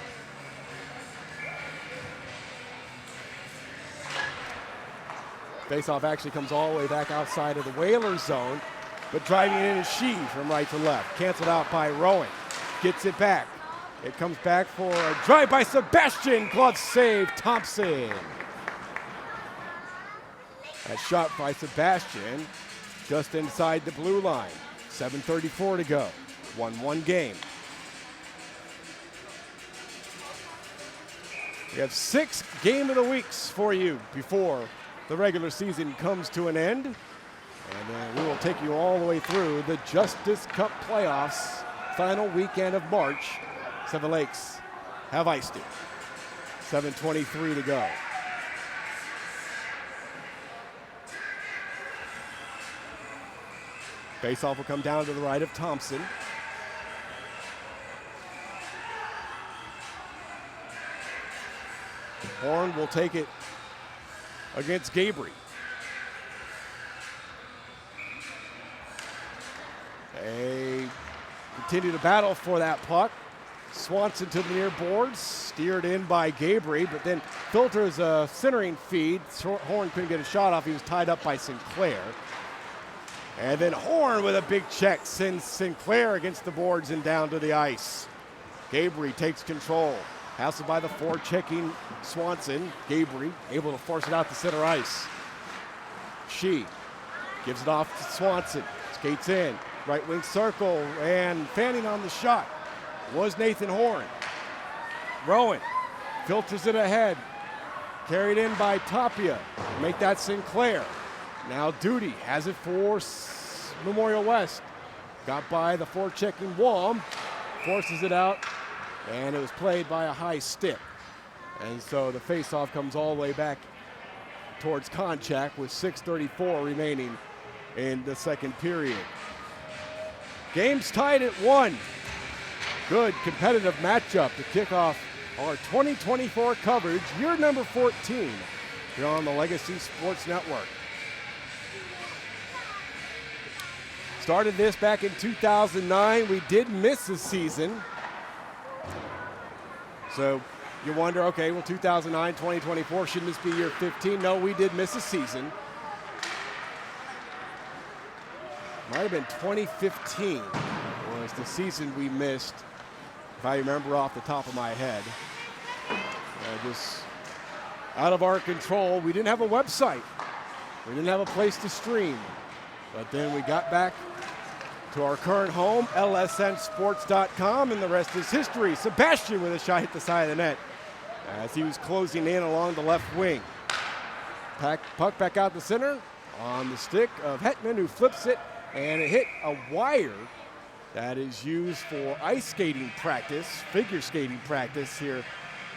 Faceoff actually comes all the way back outside of the Whalers zone, but driving in is She from right to left. Canceled out by Rowan. Gets it back. It comes back for a drive by Sebastian. Glove save, Thompson. That shot by Sebastian just inside the blue line. 7:34 to go. 1-1 game. We have 6 game of the weeks for you before the regular season comes to an end. And then we will take you all the way through the Justice Cup playoffs, final weekend of March. Seven Lakes have iced it. 7:23 to go. Faceoff will come down to the right of Thompson. Horn will take it against Gabourie. They continue to battle for that puck. Swanson to the near boards, steered in by Gabourie, but then filters a centering feed. Horn couldn't get a shot off. He was tied up by Sinclair. And then Horn with a big check sends Sinclair against the boards and down to the ice. Gabourie takes control. Hassled by the forechecking Swanson. Gabourie able to force it out to center ice. She gives it off to Swanson. Skates in. Right wing circle, and fanning on the shot was Nathan Horn. Rowan filters it ahead. Carried in by Tapia. Make that Sinclair. Now Duty has it for Memorial West. Got by the forechecking Wom. Forces it out. And it was played by a high stick. And so the faceoff comes all the way back towards Konchak with 6:34 remaining in the second period. Game's tied at 1. Good competitive matchup to kick off our 2024 coverage, year number 14, here on the Legacy Sports Network. Started this back in 2009. We did miss a season. So you wonder, okay, well, 2009, 2024, shouldn't this be year 15? No, we did miss a season. Might have been 2015 was the season we missed, if I remember off the top of my head. Just out of our control. We didn't have a website. We didn't have a place to stream. But then we got back to our current home, lsnsports.com, and the rest is history. Sebastian with a shot hit the side of the net as he was closing in along the left wing. Puck back out the center on the stick of Hetman, who flips it, and it hit a wire that is used for ice skating practice, figure skating practice here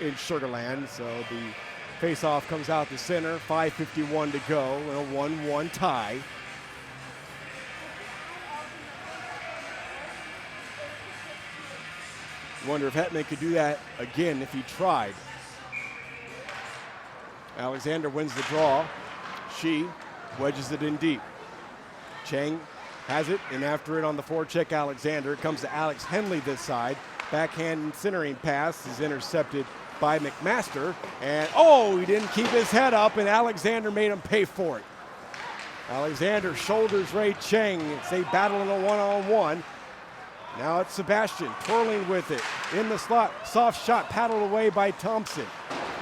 in Sugar Land. So the faceoff comes out the center, 5:51 to go, and a 1-1 tie. Wonder if Hetman could do that again if he tried. Alexander wins the draw. She wedges it in deep. Chang has it, and after it on the forecheck, Alexander. It comes to Alex Henley this side. Backhand centering pass is intercepted by McMaster. And, oh, he didn't keep his head up, and Alexander made him pay for it. Alexander shoulders Ray Cheng. It's a battle in a one-on-one. Now it's Sebastian twirling with it in the slot. Soft shot paddled away by Thompson.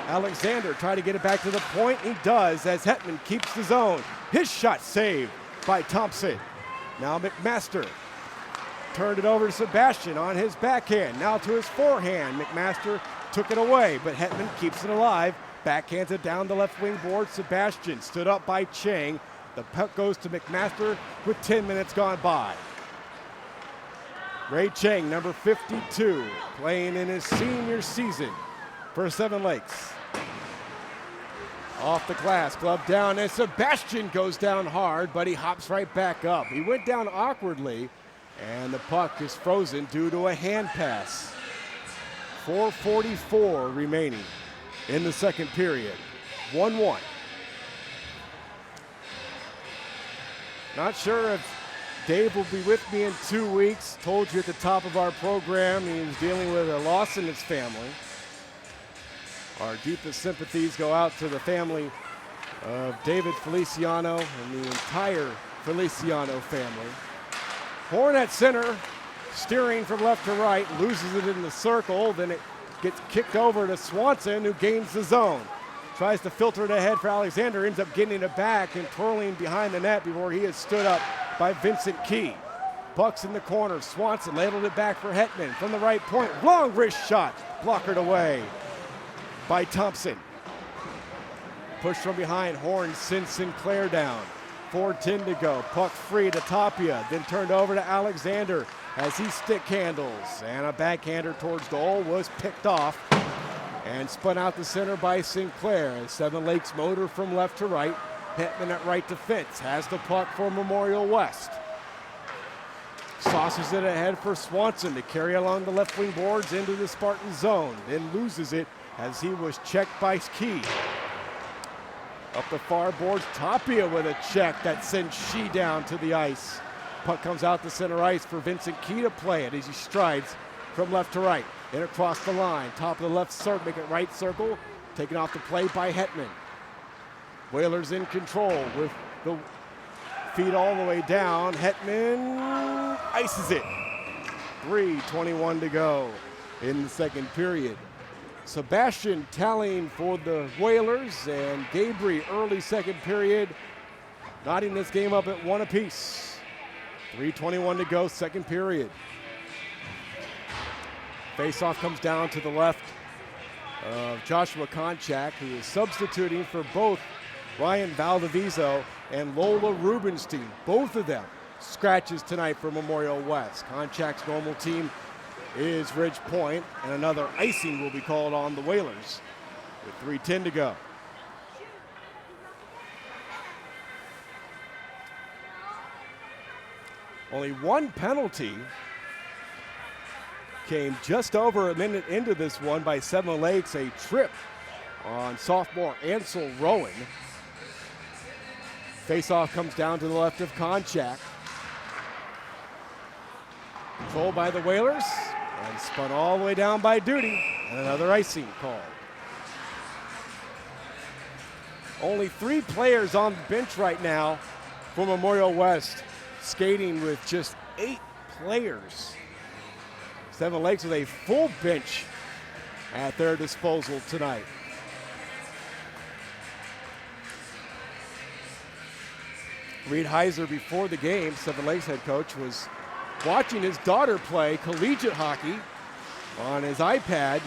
Alexander tried to get it back to the point. He does as Hetman keeps the zone. His shot saved by Thompson. Now McMaster turned it over to Sebastian on his backhand. Now to his forehand. McMaster took it away, but Hetman keeps it alive. Backhands it down the left wing board. Sebastian stood up by Cheng. The puck goes to McMaster with 10 minutes gone by. Ray Cheng, number 52, playing in his senior season for Seven Lakes. Off the glass, glove down, and Sebastian goes down hard, but he hops right back up. He went down awkwardly, and the puck is frozen due to a hand pass. 4:44 remaining in the second period. 1-1. Not sure if Dave will be with me in 2 weeks. Told you at the top of our program he was dealing with a loss in his family. Our deepest sympathies go out to the family of David Feliciano and the entire Feliciano family. Horn at center, steering from left to right, loses it in the circle, then it gets kicked over to Swanson, who gains the zone. Tries to filter it ahead for Alexander, ends up getting it back and twirling behind the net before he is stood up by Vincent Key. Bucks in the corner. Swanson ladled it back for Hetman from the right point. Long wrist shot, blockered away by Thompson. Push from behind. Horn sends Sinclair down. 4:10 to go. Puck free to Tapia, then turned over to Alexander as he stick handles. And a backhander towards goal was picked off and spun out the center by Sinclair. Seven Lakes motor from left to right. Hetman at right defense has the puck for Memorial West. Saucers it ahead for Swanson to carry along the left wing boards into the Spartan zone, then loses it as he was checked by Key. Up the far boards, Tapia with a check that sends Shee down to the ice. Puck comes out the center ice for Vincent Key to play it as he strides from left to right and across the line. Top of the left circle, make it right circle, taken off the play by Hetman. Whalers in control with the feet all the way down. Hetman ices it. 3:21 to go in the second period. Sebastian tallying for the Whalers, and Gabourie early second period, knotting this game up at 1 apiece. 3:21 to go, second period. Faceoff comes down to the left of Joshua Konchak, who is substituting for both Ryan Valdiviso and Lola Rubenstein. Both of them scratches tonight for Memorial West. Konchak's normal team is Ridge Point, and another icing will be called on the Whalers with 3:10 to go. Only one penalty came just over a minute into this one by Seven Lakes, a trip on sophomore Ansel Rowan. Faceoff comes down to the left of Konchak. Controlled by the Whalers and spun all the way down by Duty, and another icing call. Only 3 players on the bench right now for Memorial West, skating with just 8 players. Seven Lakes with a full bench at their disposal tonight. Reed Heiser, before the game, Seven Lakes head coach, was watching his daughter play collegiate hockey on his iPad.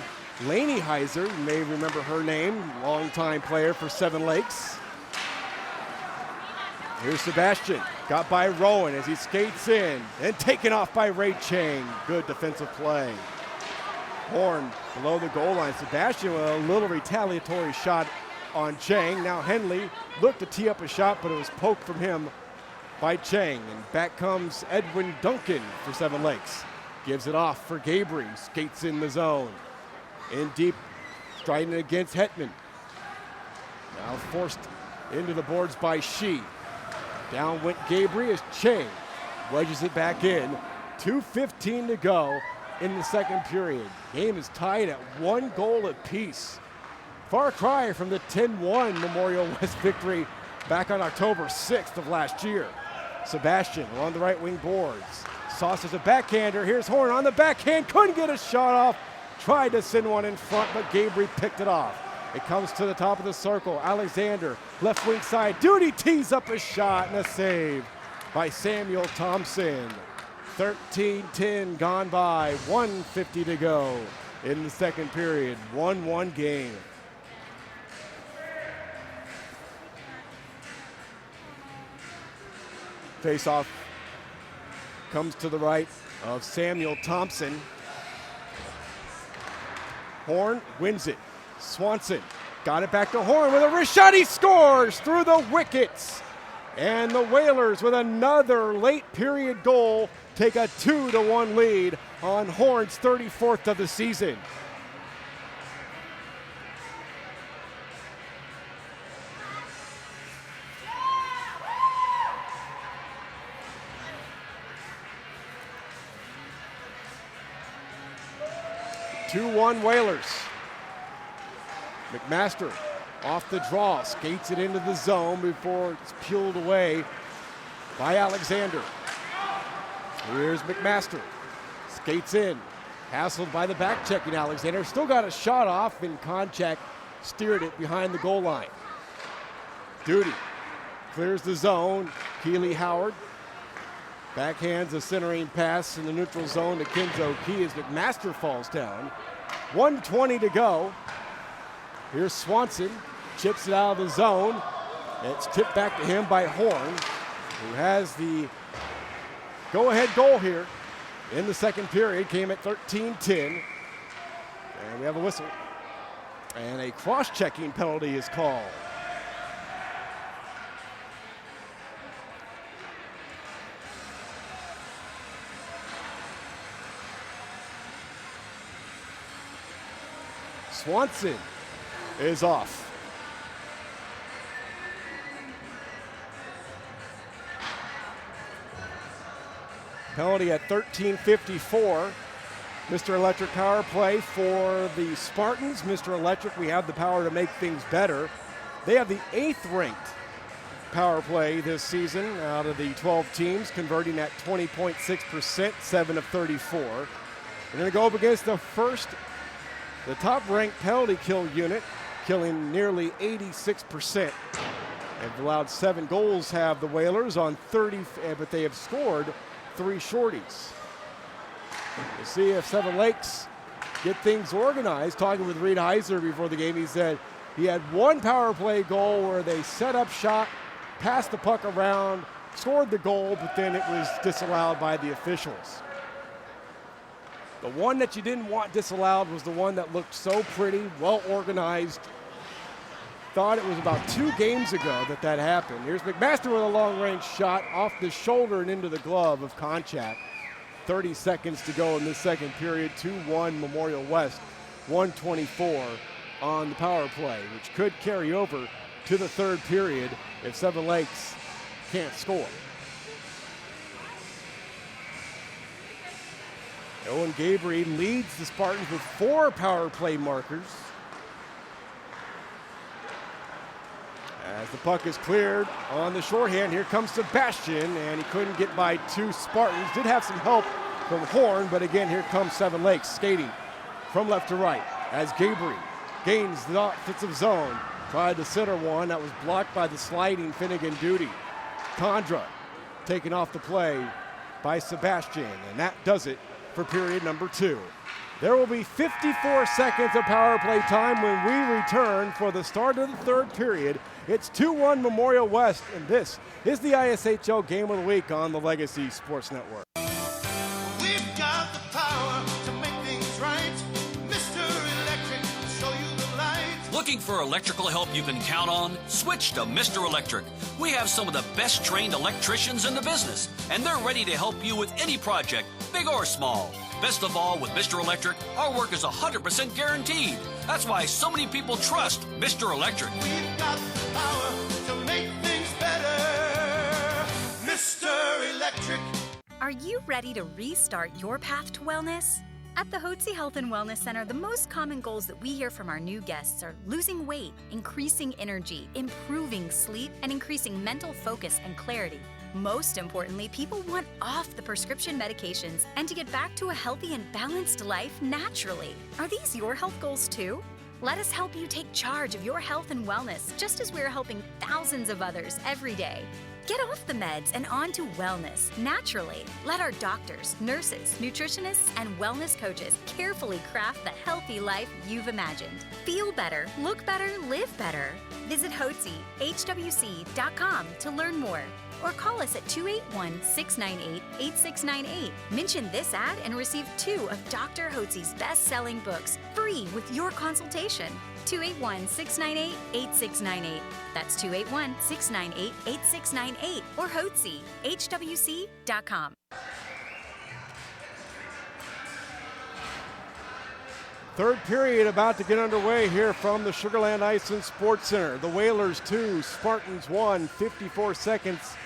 Lainey Heiser, you may remember her name, longtime player for Seven Lakes. Here's Sebastian, got by Rowan as he skates in, and taken off by Ray Cheng. Good defensive play. Horn below the goal line. Sebastian with a little retaliatory shot on Cheng. Now Henley looked to tee up a shot, but it was poked from him by Cheng. And back comes Edwin Duncan for Seven Lakes. Gives it off for Gabourie, skates in the zone. In deep, striding against Hetman. Now forced into the boards by Shee. Down went Gabourie as Cheng wedges it back in. 2:15 to go in the second period. Game is tied at 1 goal apiece. Far cry from the 10-1 Memorial West victory back on October 6th of last year. Sebastian on the right wing boards. Sauces a backhander. Here's Horn on the backhand. Couldn't get a shot off. Tried to send one in front, but Gabourie picked it off. It comes to the top of the circle. Alexander, left wing side. Duty tees up a shot and a save by Samuel Thompson. 13-10 gone by. 1:50 to go in the second period. 1-1 game. Face-off comes to the right of Samuel Thompson. Horn wins it. Swanson got it back to Horn with a wrist shot. He scores through the wickets. And the Whalers, with another late period goal, take a 2-1 lead on Horn's 34th of the season. Two-1 Whalers. McMaster off the draw, skates it into the zone before it's peeled away by Alexander. Here's McMaster, skates in, hassled by the back-checking Alexander. Still got a shot off, and Konchak steered it behind the goal line. Duty clears the zone. Keeley Howard backhands a centering pass in the neutral zone to Kenzo Key as McMaster falls down. 1:20 to go. Here's Swanson, chips it out of the zone. It's tipped back to him by Horn, who has the go-ahead goal here in the second period. Came at 13-10. And we have a whistle. And a cross-checking penalty is called. Swanson is off. Penalty at 13:54. Mr. Electric power play for the Spartans. Mr. Electric, we have the power to make things better. They have the 8th ranked power play this season out of the 12 teams, converting at 20.6%, 7 of 34. We're going to go up against the top-ranked penalty kill unit, killing nearly 86%. They've allowed 7 goals, have the Whalers on 30, but they have scored 3 shorties. We'll see if Seven Lakes get things organized. Talking with Reed Heiser before the game, he said he had 1 power play goal where they set up shot, passed the puck around, scored the goal, but then it was disallowed by the officials. The one that you didn't want disallowed was the one that looked so pretty, well organized. Thought it was about 2 games ago that happened. Here's McMaster with a long-range shot off the shoulder and into the glove of Konchak. 30 seconds to go in this second period. 2-1 Memorial West. 1:24 on the power play, which could carry over to the third period if Seven Lakes can't score. Owen Gabourie leads the Spartans with 4 power play markers. As the puck is cleared on the shorthand, here comes Sebastian, and he couldn't get by 2 Spartans. Did have some help from Horn, but again, here comes Seven Lakes skating from left to right as Gabourie gains the offensive zone. Tried to center one. That was blocked by the sliding Finnegan Duty. Condra taken off the play by Sebastian, and that does it for period number 2. There will be 54 seconds of power play time when we return for the start of the third period. It's 2-1 Memorial West, and this is the ISHL Game of the Week on the Legacy Sports Network. We've got the power to make things right. Mr. Electric will show you the light. Looking for electrical help you can count on? Switch to Mr. Electric. We have some of the best trained electricians in the business, and they're ready to help you with any project, big or small. Best of all, with Mr. Electric, our work is 100% guaranteed. That's why so many people trust Mr. Electric. We've got the power to make things better. Mr. Electric. Are you ready to restart your path to wellness? At the Hotze Health and Wellness Center, the most common goals that we hear from our new guests are losing weight, increasing energy, improving sleep, and increasing mental focus and clarity. Most importantly, people want off the prescription medications and to get back to a healthy and balanced life naturally. Are these your health goals too? Let us help you take charge of your health and wellness, just as we're helping thousands of others every day. Get off the meds and on to wellness naturally. Let our doctors, nurses, nutritionists, and wellness coaches carefully craft the healthy life you've imagined. Feel better, look better, live better. Visit HWC.com to learn more, or call us at 281-698-8698. Mention this ad and receive 2 of Dr. Hotze's best-selling books free with your consultation. 281-698-8698. That's 281-698-8698 or Hotze, HWC.com. Third period about to get underway here from the Sugar Land Ice and Sports Center. The Whalers 2, Spartans 1, 54 seconds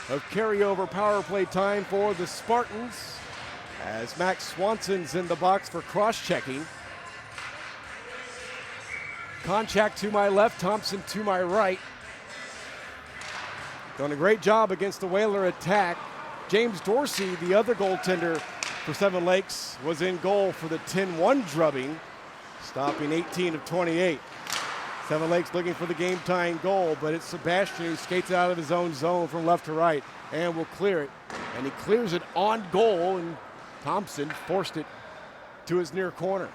of carryover power play time for the Spartans as Max Swanson's in the box for cross-checking. Konchak to my left, Thompson to my right. Done a great job against the Whaler attack. James Dorsey, the other goaltender for Seven Lakes, was in goal for the 10-1 drubbing, stopping 18 of 28. Seven Lakes looking for the game-tying goal, but it's Sebastian who skates out of his own zone from left to right and will clear it. And he clears it on goal, and Thompson forced it to his near corner.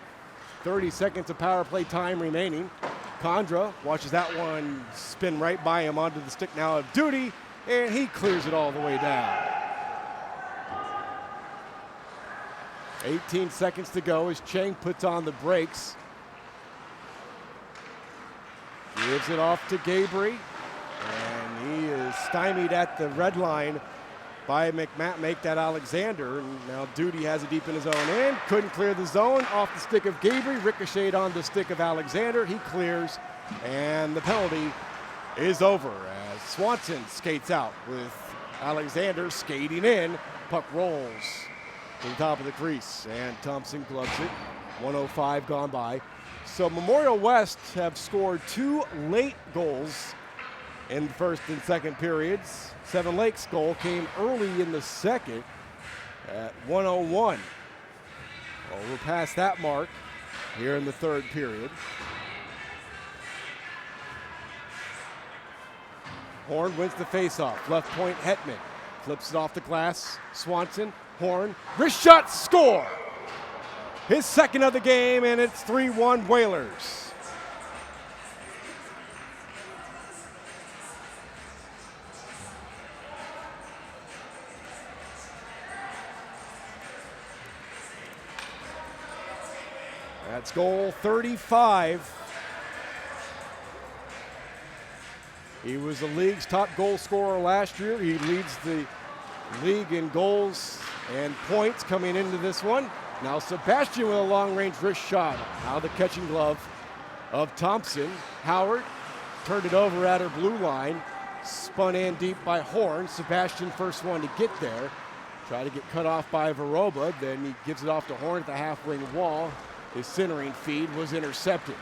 30 seconds of power play time remaining. Condra watches that one spin right by him onto the stick now of Duty, and he clears it all the way down. 18 seconds to go as Chang puts on the brakes. Gives it off to Gabourie, and he is stymied at the red line by make that Alexander, and now Duty has it deep in his own end. Couldn't clear the zone. Off the stick of Gabourie, ricocheted on the stick of Alexander. He clears, and the penalty is over as Swanson skates out with Alexander skating in. Puck rolls to the top of the crease, and Thompson gloves it. 1:05 gone by. So Memorial West have scored 2 late goals in the first and second periods. Seven Lakes goal came early in the second at 1:01. Well, we're past that mark here in the third period. Horn wins the faceoff. Left point, Hetman flips it off the glass. Swanson, Horn, wrist shot, score! His second of the game, and it's 3-1 Whalers. That's goal 35. He was the league's top goal scorer last year. He leads the league in goals and points coming into this one. Now Sebastian with a long-range wrist shot out of the catching glove of Thompson. Howard turned it over at her blue line. Spun in deep by Horn. Sebastian first one to get there. Tried to get cut off by Varoba. Then he gives it off to Horn at the half-wing wall. His centering feed was intercepted.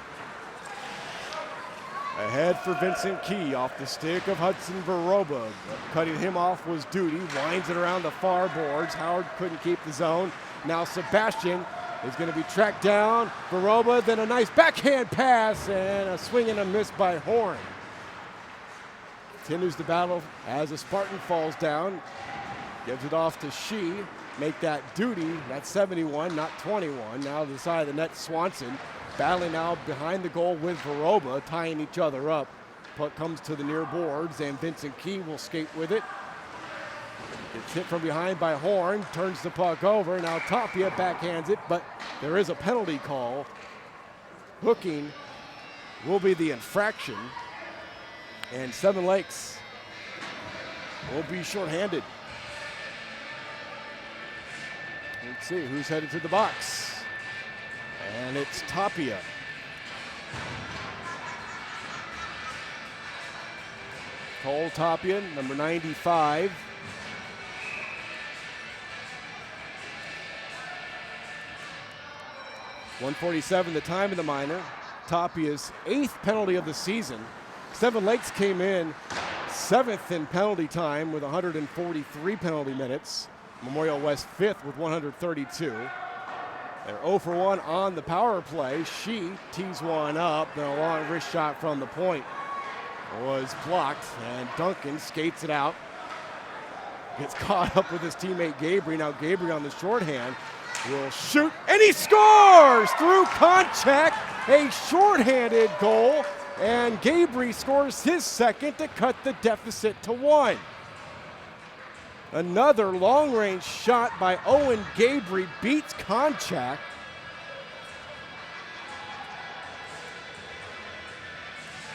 Ahead for Vincent Key off the stick of Hudson Varoba. Cutting him off was Duty. Winds it around the far boards. Howard couldn't keep the zone. Now Sebastian is going to be tracked down. Varoba, then a nice backhand pass and a swing and a miss by Horn. Continues the battle as a Spartan falls down. Gives it off to Shee. Make that Duty. That's 71, not 21. Now to the side of the net, Swanson battling now behind the goal with Varoba, tying each other up. Puck comes to the near boards, and Vincent Key will skate with it. Gets hit from behind by Horn, turns the puck over. Now Tapia backhands it, but there is a penalty call. Hooking will be the infraction, and Seven Lakes will be shorthanded. Let's see who's headed to the box. And it's Tapia. Cole Tapia, number 95. 1:47 the time of the minor. Tapia's 8th penalty of the season. Seven Lakes came in 7th in penalty time with 143 penalty minutes. Memorial West 5th with 132. They're 0 for 1 on the power play. She tees one up, then a long wrist shot from the point was blocked, and Duncan skates it out. Gets caught up with his teammate Gabourie. Now Gabourie on the shorthand will shoot, and he scores through contact. A shorthanded goal, and Gabourie scores his second to cut the deficit to 1. Another long-range shot by Owen Gabourie beats contact.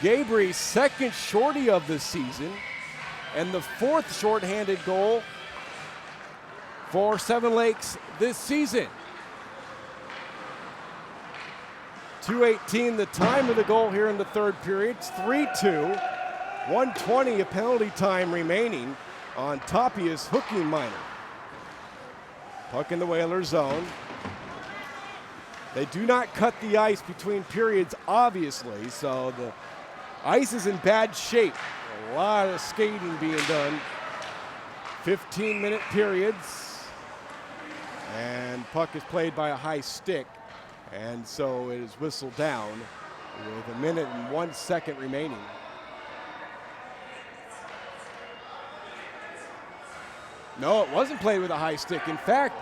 Gabourie's second shorty of the season, and the 4th shorthanded goal for Seven Lakes this season. 2:18 the time of the goal here in the third period. It's 3-2. 1:20 of penalty time remaining on Tapia's hooking minor. Puck in the Whalers zone. They do not cut the ice between periods, obviously, so the ice is in bad shape. A lot of skating being done. 15-minute periods. And puck is played by a high stick. And so it is whistled down with 1 minute and 1 second remaining. No, it wasn't played with a high stick. In fact,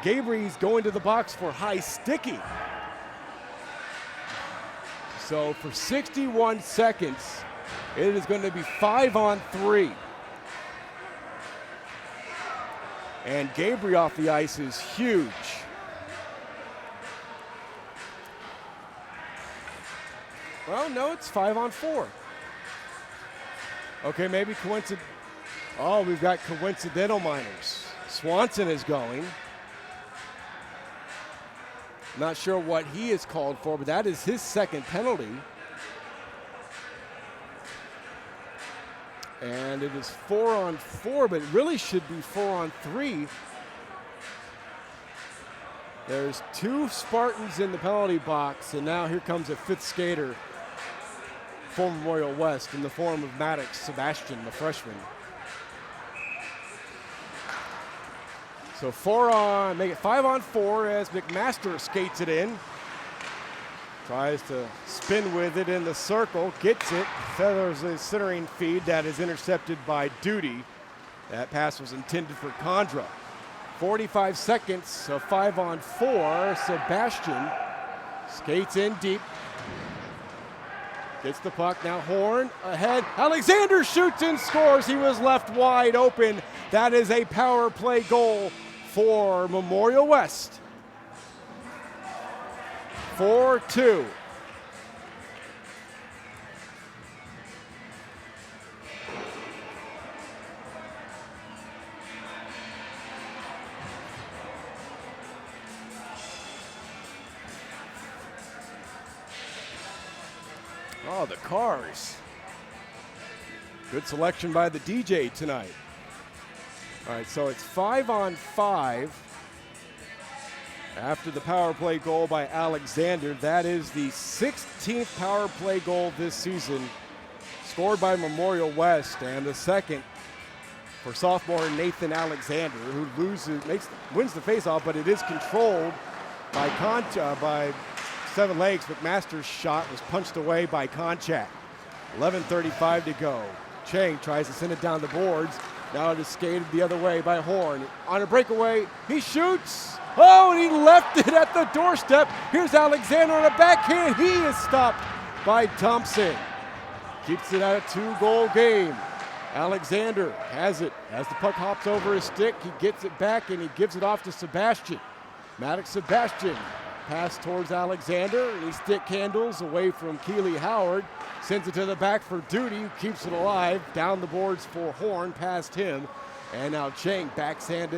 Gabourie's going to the box for high sticky. So for 61 seconds, it is going to be 5-on-3. And Gabourie off the ice is huge. Well, no, it's 5-on-4. Okay, maybe coincident. Oh, we've got coincidental minors. Swanson is going. Not sure what he is called for, but that is his second penalty. And it is 4-on-4, but it really should be 4-on-3. There's 2 Spartans in the penalty box, and now here comes a 5th skater for Memorial West in the form of Maddox Sebastian, the freshman. So make it 5-on-4 as McMaster skates it in. Tries to spin with it in the circle, gets it, feathers a centering feed that is intercepted by Duty. That pass was intended for Condra. 45 seconds of 5-on-4. Sebastian skates in deep. Gets the puck, now Horn ahead. Alexander shoots and scores. He was left wide open. That is a power play goal for Memorial West. 4-2. Oh, the Cars. Good selection by the DJ tonight. All right, so it's 5-on-5 after the power play goal by Alexander. That is the 16th power play goal this season, scored by Memorial West, and the second for sophomore Nathan Alexander, who wins the faceoff, but it is controlled by Seven Lakes. McMaster's shot was punched away by Konchak. 11:35 to go. Chang tries to send it down the boards. Now it is skated the other way by Horn. On a breakaway, he shoots. Oh, and he left it at the doorstep. Here's Alexander on a backhand. He is stopped by Thompson. Keeps it at a 2-goal game. Alexander has it. As the puck hops over his stick, he gets it back and he gives it off to Sebastian. Maddox Sebastian. Pass towards Alexander, and he stick handles away from Keeley Howard. Sends it to the back for Duty, who keeps it alive. Down the boards for Horn, past him. And now Chang backhands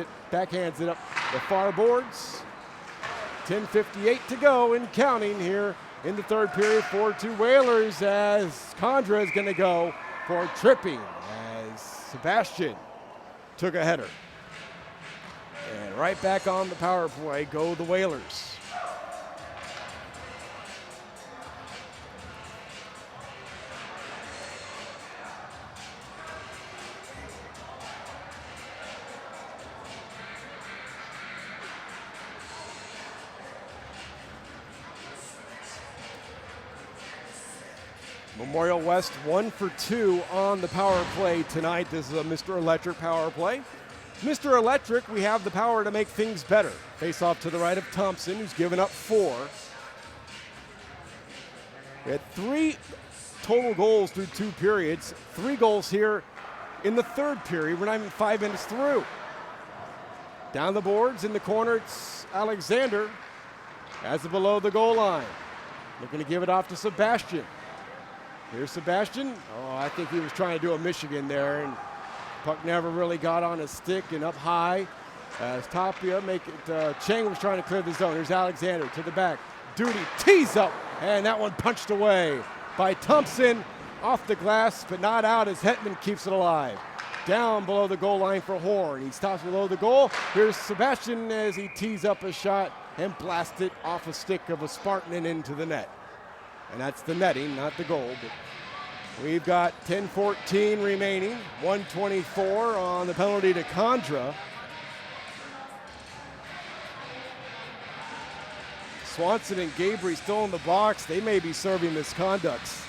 it up the far boards. 10:58 to go and counting here in the third period. 4-2 Whalers as Condra is going to go for tripping as Sebastian took a header. And right back on the power play go the Whalers. Memorial West 1 for 2 on the power play tonight. This is a Mr. Electric power play. Mr. Electric, we have the power to make things better. Face off to the right of Thompson, who's given up 4. We had 3 total goals through 2 periods. 3 goals here in the 3rd period. We're not even 5 minutes through. Down the boards in the corner, it's Alexander. Has it below the goal line. Looking to give it off to Sebastian. Here's Sebastian. Oh, I think he was trying to do a Michigan there, and puck never really got on his stick and up high. As Tapia Chang was trying to clear the zone. Here's Alexander to the back. Duty tees up, and that one punched away by Thompson off the glass, but not out as Hetman keeps it alive. Down below the goal line for Horn. He stops below the goal. Here's Sebastian as he tees up a shot and blasts it off a stick of a Spartan and into the net. And that's the netting, not the goal. But we've got 10:14 remaining, 1:24 on the penalty to Condra. Swanson and Gabourie still in the box. They may be serving misconducts.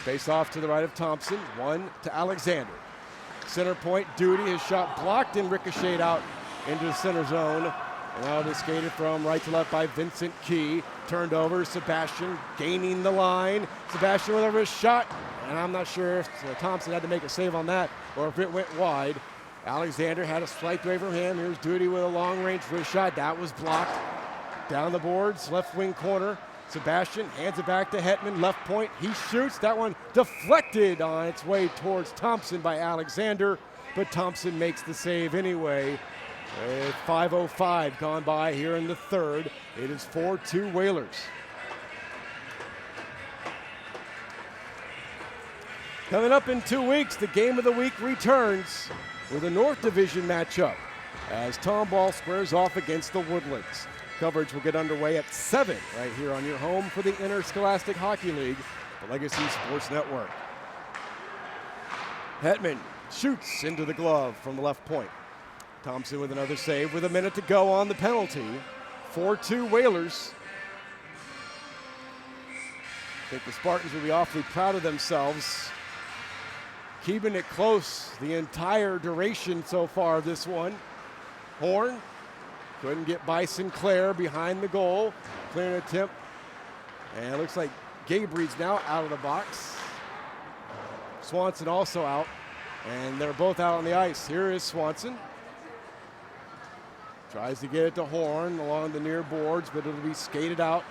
Face off to the right of Thompson, 1 to Alexander. Center point, Duty, his shot blocked and ricocheted out into the center zone. And now it is skated from right to left by Vincent Key. Turned over, Sebastian gaining the line. Sebastian with a wrist shot, and I'm not sure if Thompson had to make a save on that or if it went wide. Alexander had a slight away from him. Here's Duty with a long-range wrist shot. That was blocked. Down the boards, left wing corner. Sebastian hands it back to Hetman, left point. He shoots. That one deflected on its way towards Thompson by Alexander, but Thompson makes the save anyway. With 5:05 gone by here in the 3rd, it is 4-2 Whalers. Coming up in 2 weeks, the game of the week returns with a North Division matchup as Tomball squares off against the Woodlands. Coverage will get underway at 7 right here on your home for the Interscholastic Hockey League, the Legacy Sports Network. Hetman shoots into the glove from the left point. Thompson with another save with a minute to go on the penalty. 4-2 Whalers. I think the Spartans will be awfully proud of themselves. Keeping it close the entire duration so far, this one. Horn couldn't get by Sinclair behind the goal. Clearing attempt. And it looks like Gabourie's now out of the box. Swanson also out. And they're both out on the ice. Here is Swanson. Tries to get it to Horn along the near boards, but it'll be skated out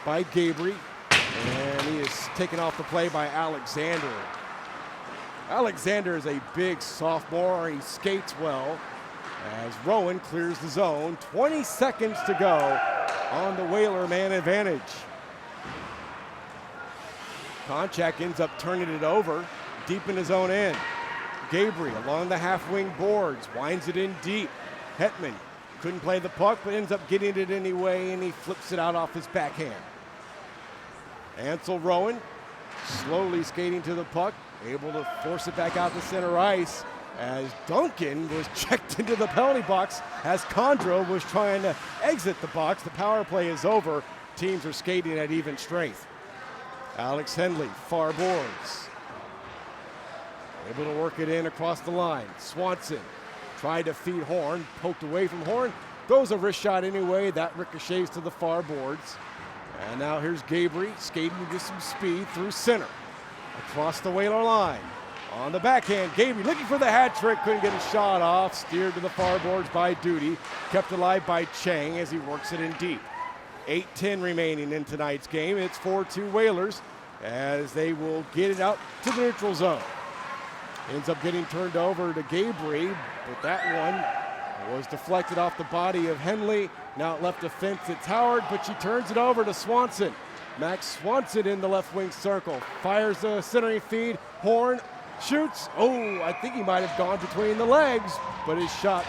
by Gabourie. And he is taken off the play by Alexander. Alexander is a big sophomore. He skates well as Rowan clears the zone. 20 seconds to go on the Whaler man advantage. Konchak ends up turning it over deep in his own end. Gabourie along the half wing boards, winds it in deep. Hetman couldn't play the puck, but ends up getting it anyway, and he flips it out off his backhand. Ansel Rowan slowly skating to the puck, able to force it back out to center ice as Duncan was checked into the penalty box as Condra was trying to exit the box. The power play is over. Teams are skating at even strength. Alex Henley, far boards. Able to work it in across the line. Swanson tried to feed Horn, poked away from Horn, throws a wrist shot anyway. That ricochets to the far boards. And now here's Gabourie skating with some speed through center. Across the Whaler line. On the backhand, Gabourie looking for the hat trick, couldn't get a shot off. Steered to the far boards by Duty. Kept alive by Chang as he works it in deep. 8:10 remaining in tonight's game. It's 4-2 Whalers as they will get it out to the neutral zone. Ends up getting turned over to Gabourie, but that one was deflected off the body of Henley. Now it left the fence, it's Howard, but she turns it over to Swanson. Max Swanson in the left wing circle. Fires a centering feed. Horn shoots. Oh, I think he might have gone between the legs, but his shot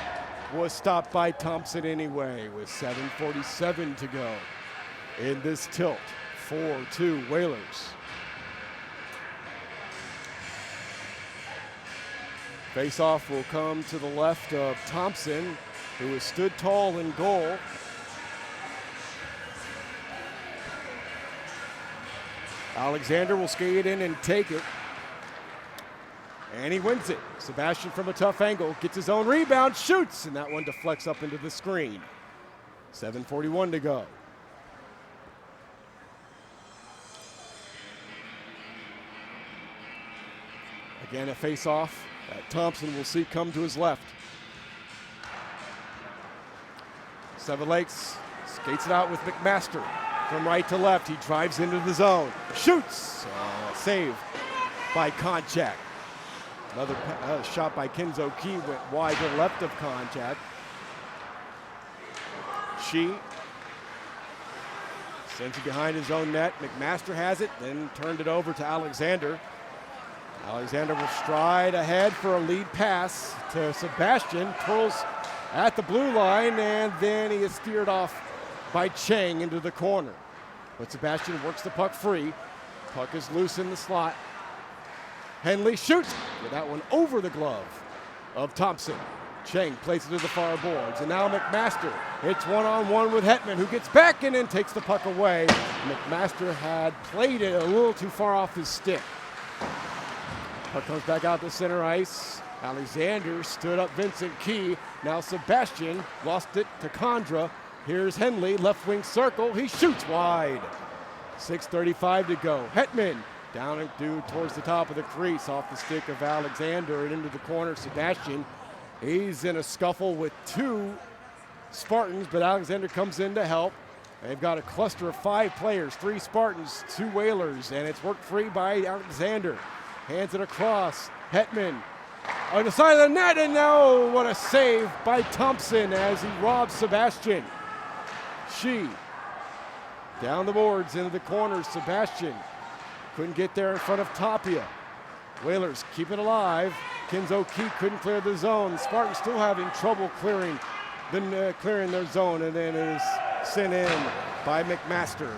was stopped by Thompson anyway with 7:47 to go in this tilt. 4-2 Whalers. Face-off will come to the left of Thompson, who has stood tall in goal. Alexander will skate in and take it. And he wins it. Sebastian from a tough angle gets his own rebound, shoots, and that one deflects up into the screen. 7:41 to go. Again, a face-off that Thompson will see come to his left. Seven Lakes skates it out with McMaster from right to left. He drives into the zone, shoots, save by Konchak. Another shot by Kenzo Key went wide to the left of Konchak. She sends it behind his own net. McMaster has it, then turned it over to Alexander. Alexander will stride ahead for a lead pass to Sebastian. Twirls at the blue line, and then he is steered off by Chang into the corner. But Sebastian works the puck free. Puck is loose in the slot. Henley shoots with that one over the glove of Thompson. Chang plays it to the far boards, and now McMaster hits one-on-one with Hetman, who gets back in and takes the puck away. McMaster had played it a little too far off his stick. Puck comes back out to center ice. Alexander stood up Vincent Key. Now Sebastian lost it to Condra. Here's Henley, left wing circle. He shoots wide. 6:35 to go. Hetman down and due towards the top of the crease off the stick of Alexander and into the corner. Sebastian, he's in a scuffle with two Spartans, but Alexander comes in to help. They've got a cluster of 5 players, 3 Spartans, 2 Whalers, and it's worked free by Alexander. Hands it across. Hetman on the side of the net, and now what a save by Thompson as he robs Sebastian. She down the boards into the corner. Sebastian couldn't get there in front of Tapia. Whalers keep it alive. Kenzo Key couldn't clear the zone. Spartans still having trouble clearing their zone, and then it is sent in by McMaster.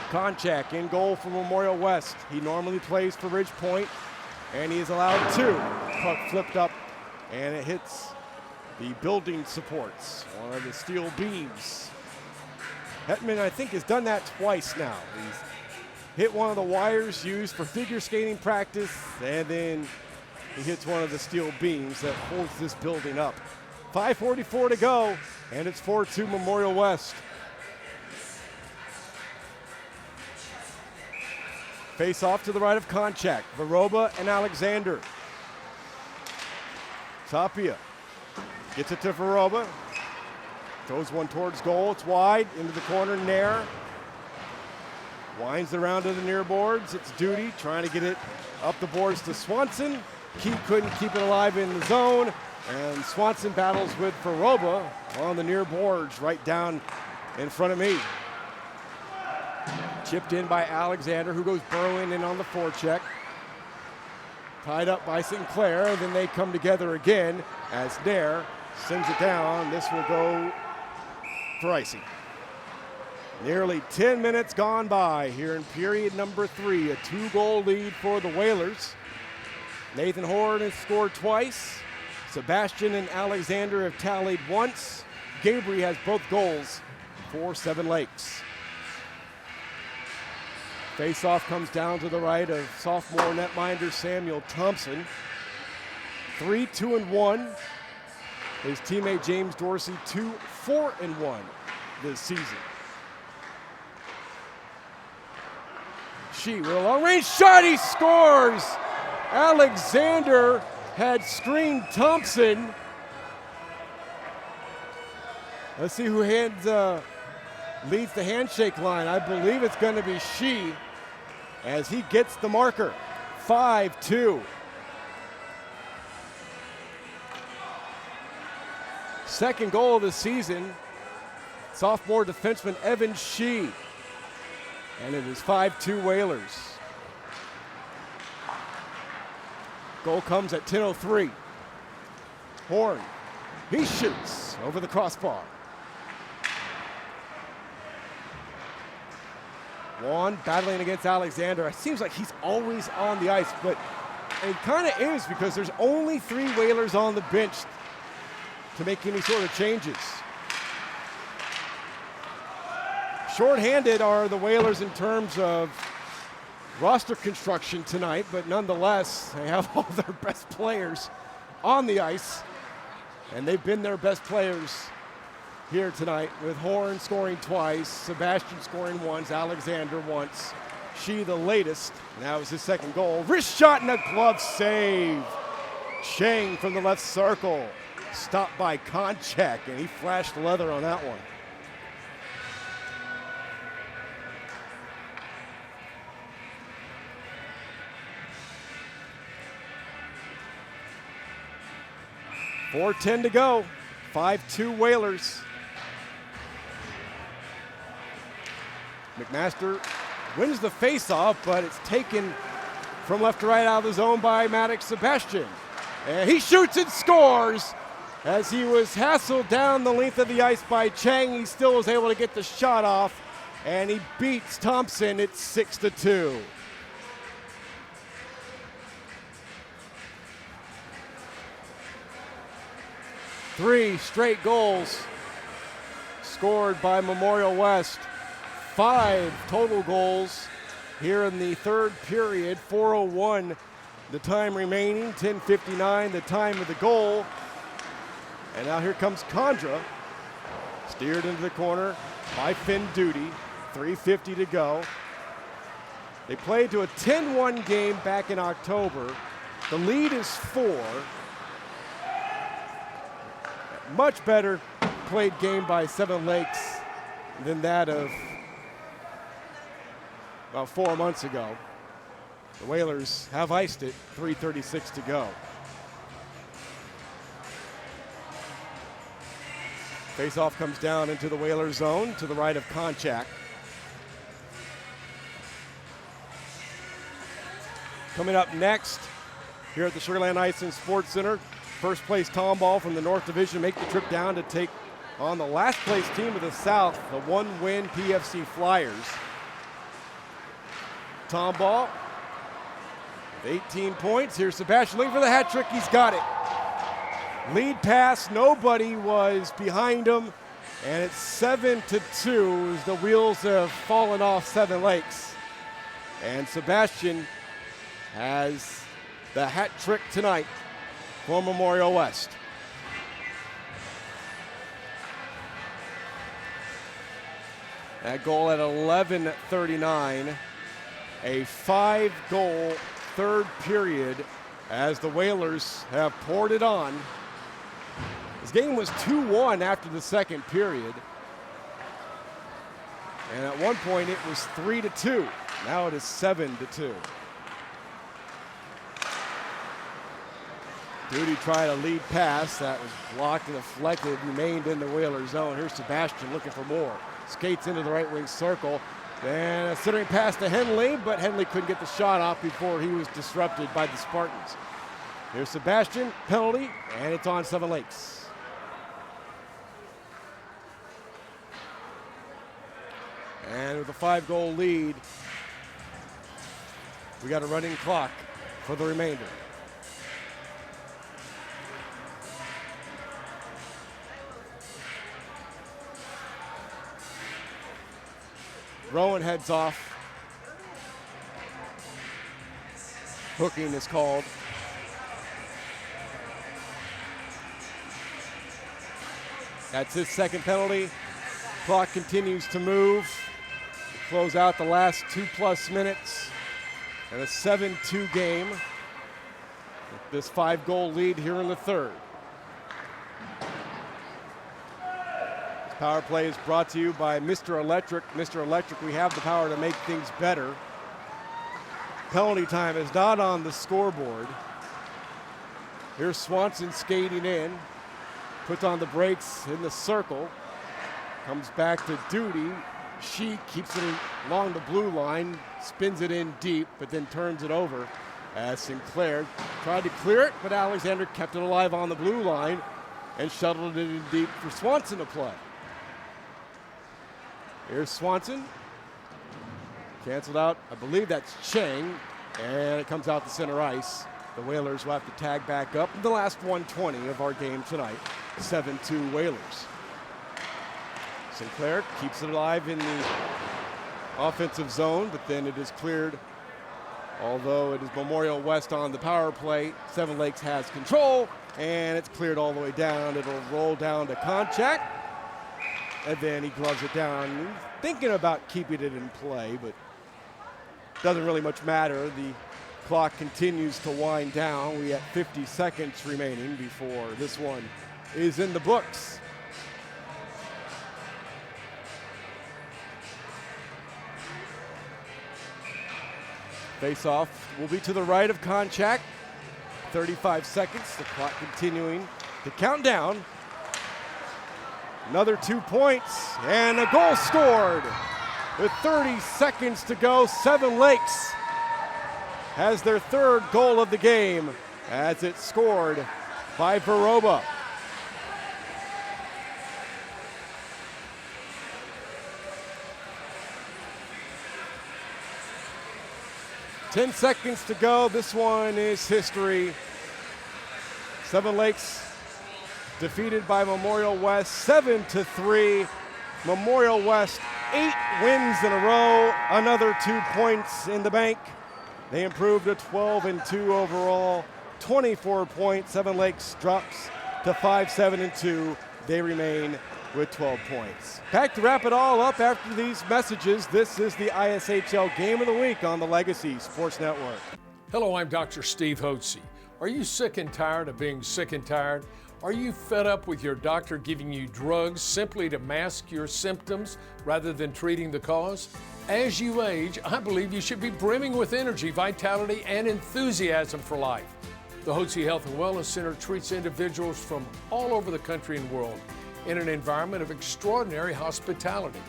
Konchak in goal for Memorial West. He normally plays for Ridge Point, and he is allowed 2. Puck flipped up, and it hits the building supports, one of the steel beams. Hetman, I think, has done that twice now. He's hit one of the wires used for figure skating practice, and then he hits one of the steel beams that holds this building up. 5:44 to go, and it's 4-2 Memorial West. Face off to the right of Konchak. Varoba and Alexander. Tapia gets it to Varoba. Throws one towards goal. It's wide into the corner. Nair winds around to the near boards. It's Duty trying to get it up the boards to Swanson. Key couldn't keep it alive in the zone. And Swanson battles with Varoba on the near boards right down in front of me. Chipped in by Alexander, who goes burrowing in on the forecheck. Tied up by Sinclair, then they come together again as Nair sends it down. This will go for icing. Nearly 10 minutes gone by here in period number 3. A 2-goal lead for the Whalers. Nathan Horn has scored twice. Sebastian and Alexander have tallied once. Gabourie has both goals for Seven Lakes. Face-off comes down to the right of sophomore netminder Samuel Thompson. 3-2-1. His teammate James Dorsey 2-4-1 this season. She with a long-range shot, he scores! Alexander had screened Thompson. Let's see who leads the handshake line. I believe it's going to be She as he gets the marker. 5-2. Second goal of the season, sophomore defenseman Evan She. And it is 5-2 Whalers. Goal comes at 10:03. Horn, he shoots over the crossbar. Juan battling against Alexander. It seems like he's always on the ice, but it kind of is because there's only 3 Whalers on the bench to make any sort of changes. Short-handed are the Whalers in terms of roster construction tonight, but nonetheless, they have all their best players on the ice, and they've been their best players here tonight, with Horn scoring twice, Sebastian scoring once, Alexander once, She the latest, and that was his second goal. Wrist shot and a glove save. Chang from the left circle, stopped by Konchak, and he flashed leather on that one. .410 to go, 5-2 Whalers. McMaster wins the faceoff, but it's taken from left to right out of the zone by Maddox Sebastian. And he shoots and scores. As he was hassled down the length of the ice by Chang, he still was able to get the shot off, and he beats Thompson. It's 6-2. Three straight goals scored by Memorial West. 5 total goals here in the third period. 4:01 the time remaining, 10:59 the time of the goal. And now here comes Condra, steered into the corner by Finn Duty. 3:50 to go. They played to a 10-1 game back in October. The lead is 4. Much better played game by Seven Lakes than that of about 4 months ago. The Whalers have iced it, 3:36 to go. Faceoff comes down into the Whalers zone to the right of Konchak. Coming up next here at the Sugarland Ice and Sports Center, first place Tomball from the North Division make the trip down to take on the last place team of the South, the 1-win PFC Flyers. Tomball with 18 points. Here's Sebastian looking for the hat trick. He's got it. Lead pass, nobody was behind him, and it's 7-2 as the wheels have fallen off Seven Lakes. And Sebastian has the hat trick tonight for Memorial West. That goal at 11:39. A 5-goal third period as the Whalers have poured it on. This game was 2-1 after the second period. And at one point it was 3-2. Now it is 7-2. Duty tried a lead pass that was blocked and deflected, remained in the Whalers zone. Here's Sebastian looking for more. Skates into the right wing circle. Then a centering pass to Henley, but Henley couldn't get the shot off before he was disrupted by the Spartans. Here's Sebastian, penalty, and it's on Seven Lakes. And with a 5-goal lead, we got a running clock for the remainder. Rowan heads off. Hooking is called. That's his second penalty. Clock continues to move. Close out the last 2+ minutes. And a 7-2 game. With this 5-goal lead here in the third. Power play is brought to you by Mr. Electric. Mr. Electric, we have the power to make things better. Penalty time is not on the scoreboard. Here's Swanson skating in. Puts on the brakes in the circle. Comes back to Duty. She keeps it along the blue line. Spins it in deep, but then turns it over as Sinclair tried to clear it, but Alexander kept it alive on the blue line and shuttled it in deep for Swanson to play. Here's Swanson. Canceled out. I believe that's Chang. And it comes out to center ice. The Whalers will have to tag back up in the last 1:20 of our game tonight. 7-2 Whalers. Sinclair keeps it alive in the offensive zone, but then it is cleared. Although it is Memorial West on the power play, Seven Lakes has control, and it's cleared all the way down. It'll roll down to Konchak, and then he gloves it down. He's thinking about keeping it in play, but doesn't really much matter. The clock continues to wind down. We have 50 seconds remaining before this one is in the books. Face-off will be to the right of Konchak. 35 seconds, the clock continuing to count down. Another 2 points and a goal scored. With 30 seconds to go, Seven Lakes has their third goal of the game as it's scored by Varoba. Ten seconds to go. This one is history. Seven Lakes defeated by Memorial West 7-3. Memorial West 8 wins in a row. Another 2 points in the bank. They improved to 12-2 overall. 24 points. Seven Lakes drops to 5-7-2. They remain with 12 points. Back to wrap it all up after these messages. This is the ISHL Game of the Week on the Legacy Sports Network. Hello, I'm Dr. Steve Hotze. Are you sick and tired of being sick and tired? Are you fed up with your doctor giving you drugs simply to mask your symptoms rather than treating the cause? As you age, I believe you should be brimming with energy, vitality, and enthusiasm for life. The Hotze Health and Wellness Center treats individuals from all over the country and world in an environment of extraordinary hospitality.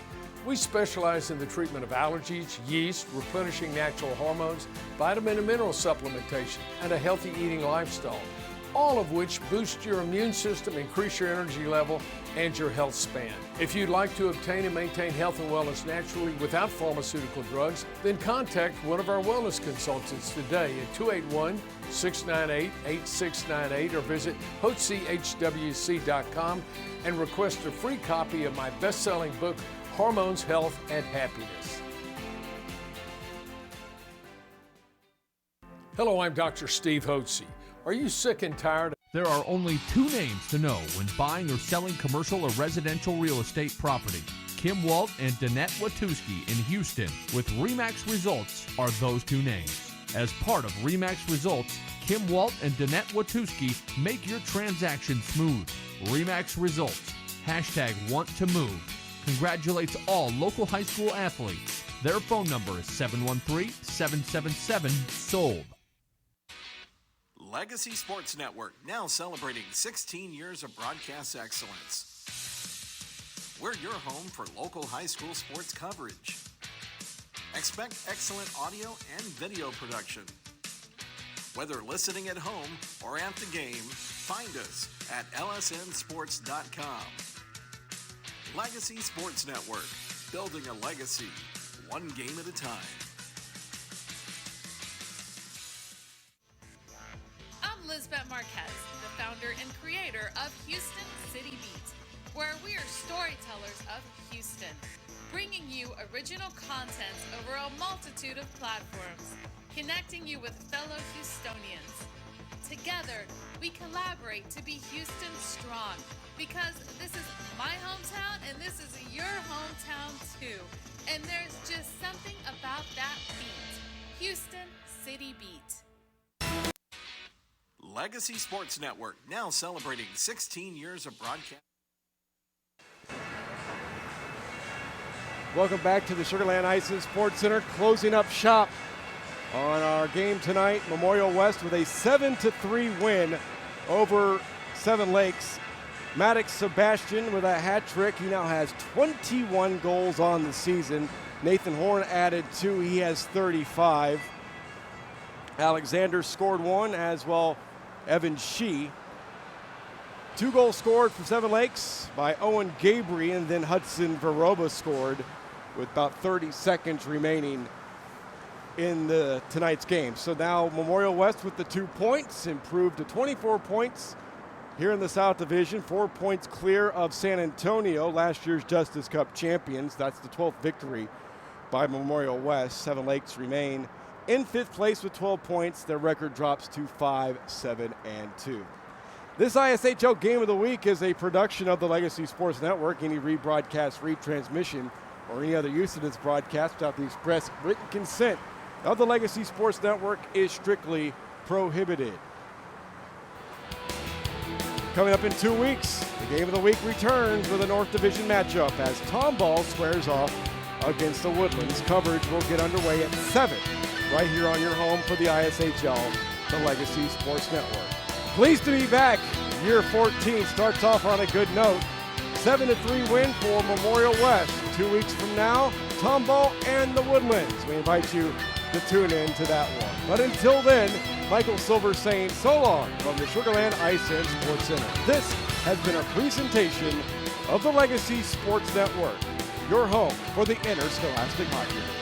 We specialize in the treatment of allergies, yeast, replenishing natural hormones, vitamin and mineral supplementation, and a healthy eating lifestyle, all of which boost your immune system, increase your energy level, and your health span. If you'd like to obtain and maintain health and wellness naturally without pharmaceutical drugs, then contact one of our wellness consultants today at 281-698-8698 or visit HotzeHWC.com and request a free copy of my best-selling book, Hormones, Health, and Happiness. Hello, I'm Dr. Steve Hotze. Are you sick and tired? There are only two names to know when buying or selling commercial or residential real estate property. Kim Walt and Danette Watuski in Houston with RE/MAX Results are those two names. As part of RE/MAX Results, Kim Walt and Danette Watuski make your transaction smooth. RE/MAX Results. #WantToMove. Congratulates all local high school athletes. Their phone number is 713-777-SOLD. Legacy Sports Network, now celebrating 16 years of broadcast excellence. We're your home for local high school sports coverage. Expect excellent audio and video production. Whether listening at home or at the game, find us at lsnsports.com. Legacy Sports Network, building a legacy, one game at a time. I'm Lizbeth Marquez, the founder and creator of Houston City Beat, where we are storytellers of Houston, bringing you original content over a multitude of platforms, connecting you with fellow Houstonians. Together, we collaborate to be Houston strong, because this is my hometown and this is your hometown too. And there's just something about that beat. Houston City Beat. Legacy Sports Network, now celebrating 16 years of broadcast. Welcome back to the Sugar Land Ices Sports Center, closing up shop on our game tonight. Memorial West with a 7-3 win over Seven Lakes. Maddox Sebastian with a hat trick. He now has 21 goals on the season. Nathan Horn added 2. He has 35. Alexander scored 1, as well Evan Shee. 2 goals scored for Seven Lakes by Owen Gabourie, and then Hudson Varoba scored with about 30 seconds remaining in tonight's game. So now Memorial West with the 2 points, improved to 24 points. Here in the South Division, 4 points clear of San Antonio, last year's Justice Cup champions. That's the 12th victory by Memorial West. Seven Lakes remain in 5th place with 12 points. Their record drops to 5-7-2. This ISHL Game of the Week is a production of the Legacy Sports Network. Any rebroadcast, retransmission, or any other use of this broadcast without the express written consent of the Legacy Sports Network is strictly prohibited. Coming up in 2 weeks, the Game of the Week returns with a North Division matchup as Tomball squares off against the Woodlands. Coverage will get underway at 7 right here on your home for the ISHL, the Legacy Sports Network. Pleased to be back. Year 14 starts off on a good note. 7-3 win for Memorial West. 2 weeks from now, Tomball and the Woodlands. We invite you to tune in to that one. But until then, Michael Silver saying so long from the Sugar Land Ice and Sports Center. This has been a presentation of the Legacy Sports Network, your home for the Interscholastic Hockey.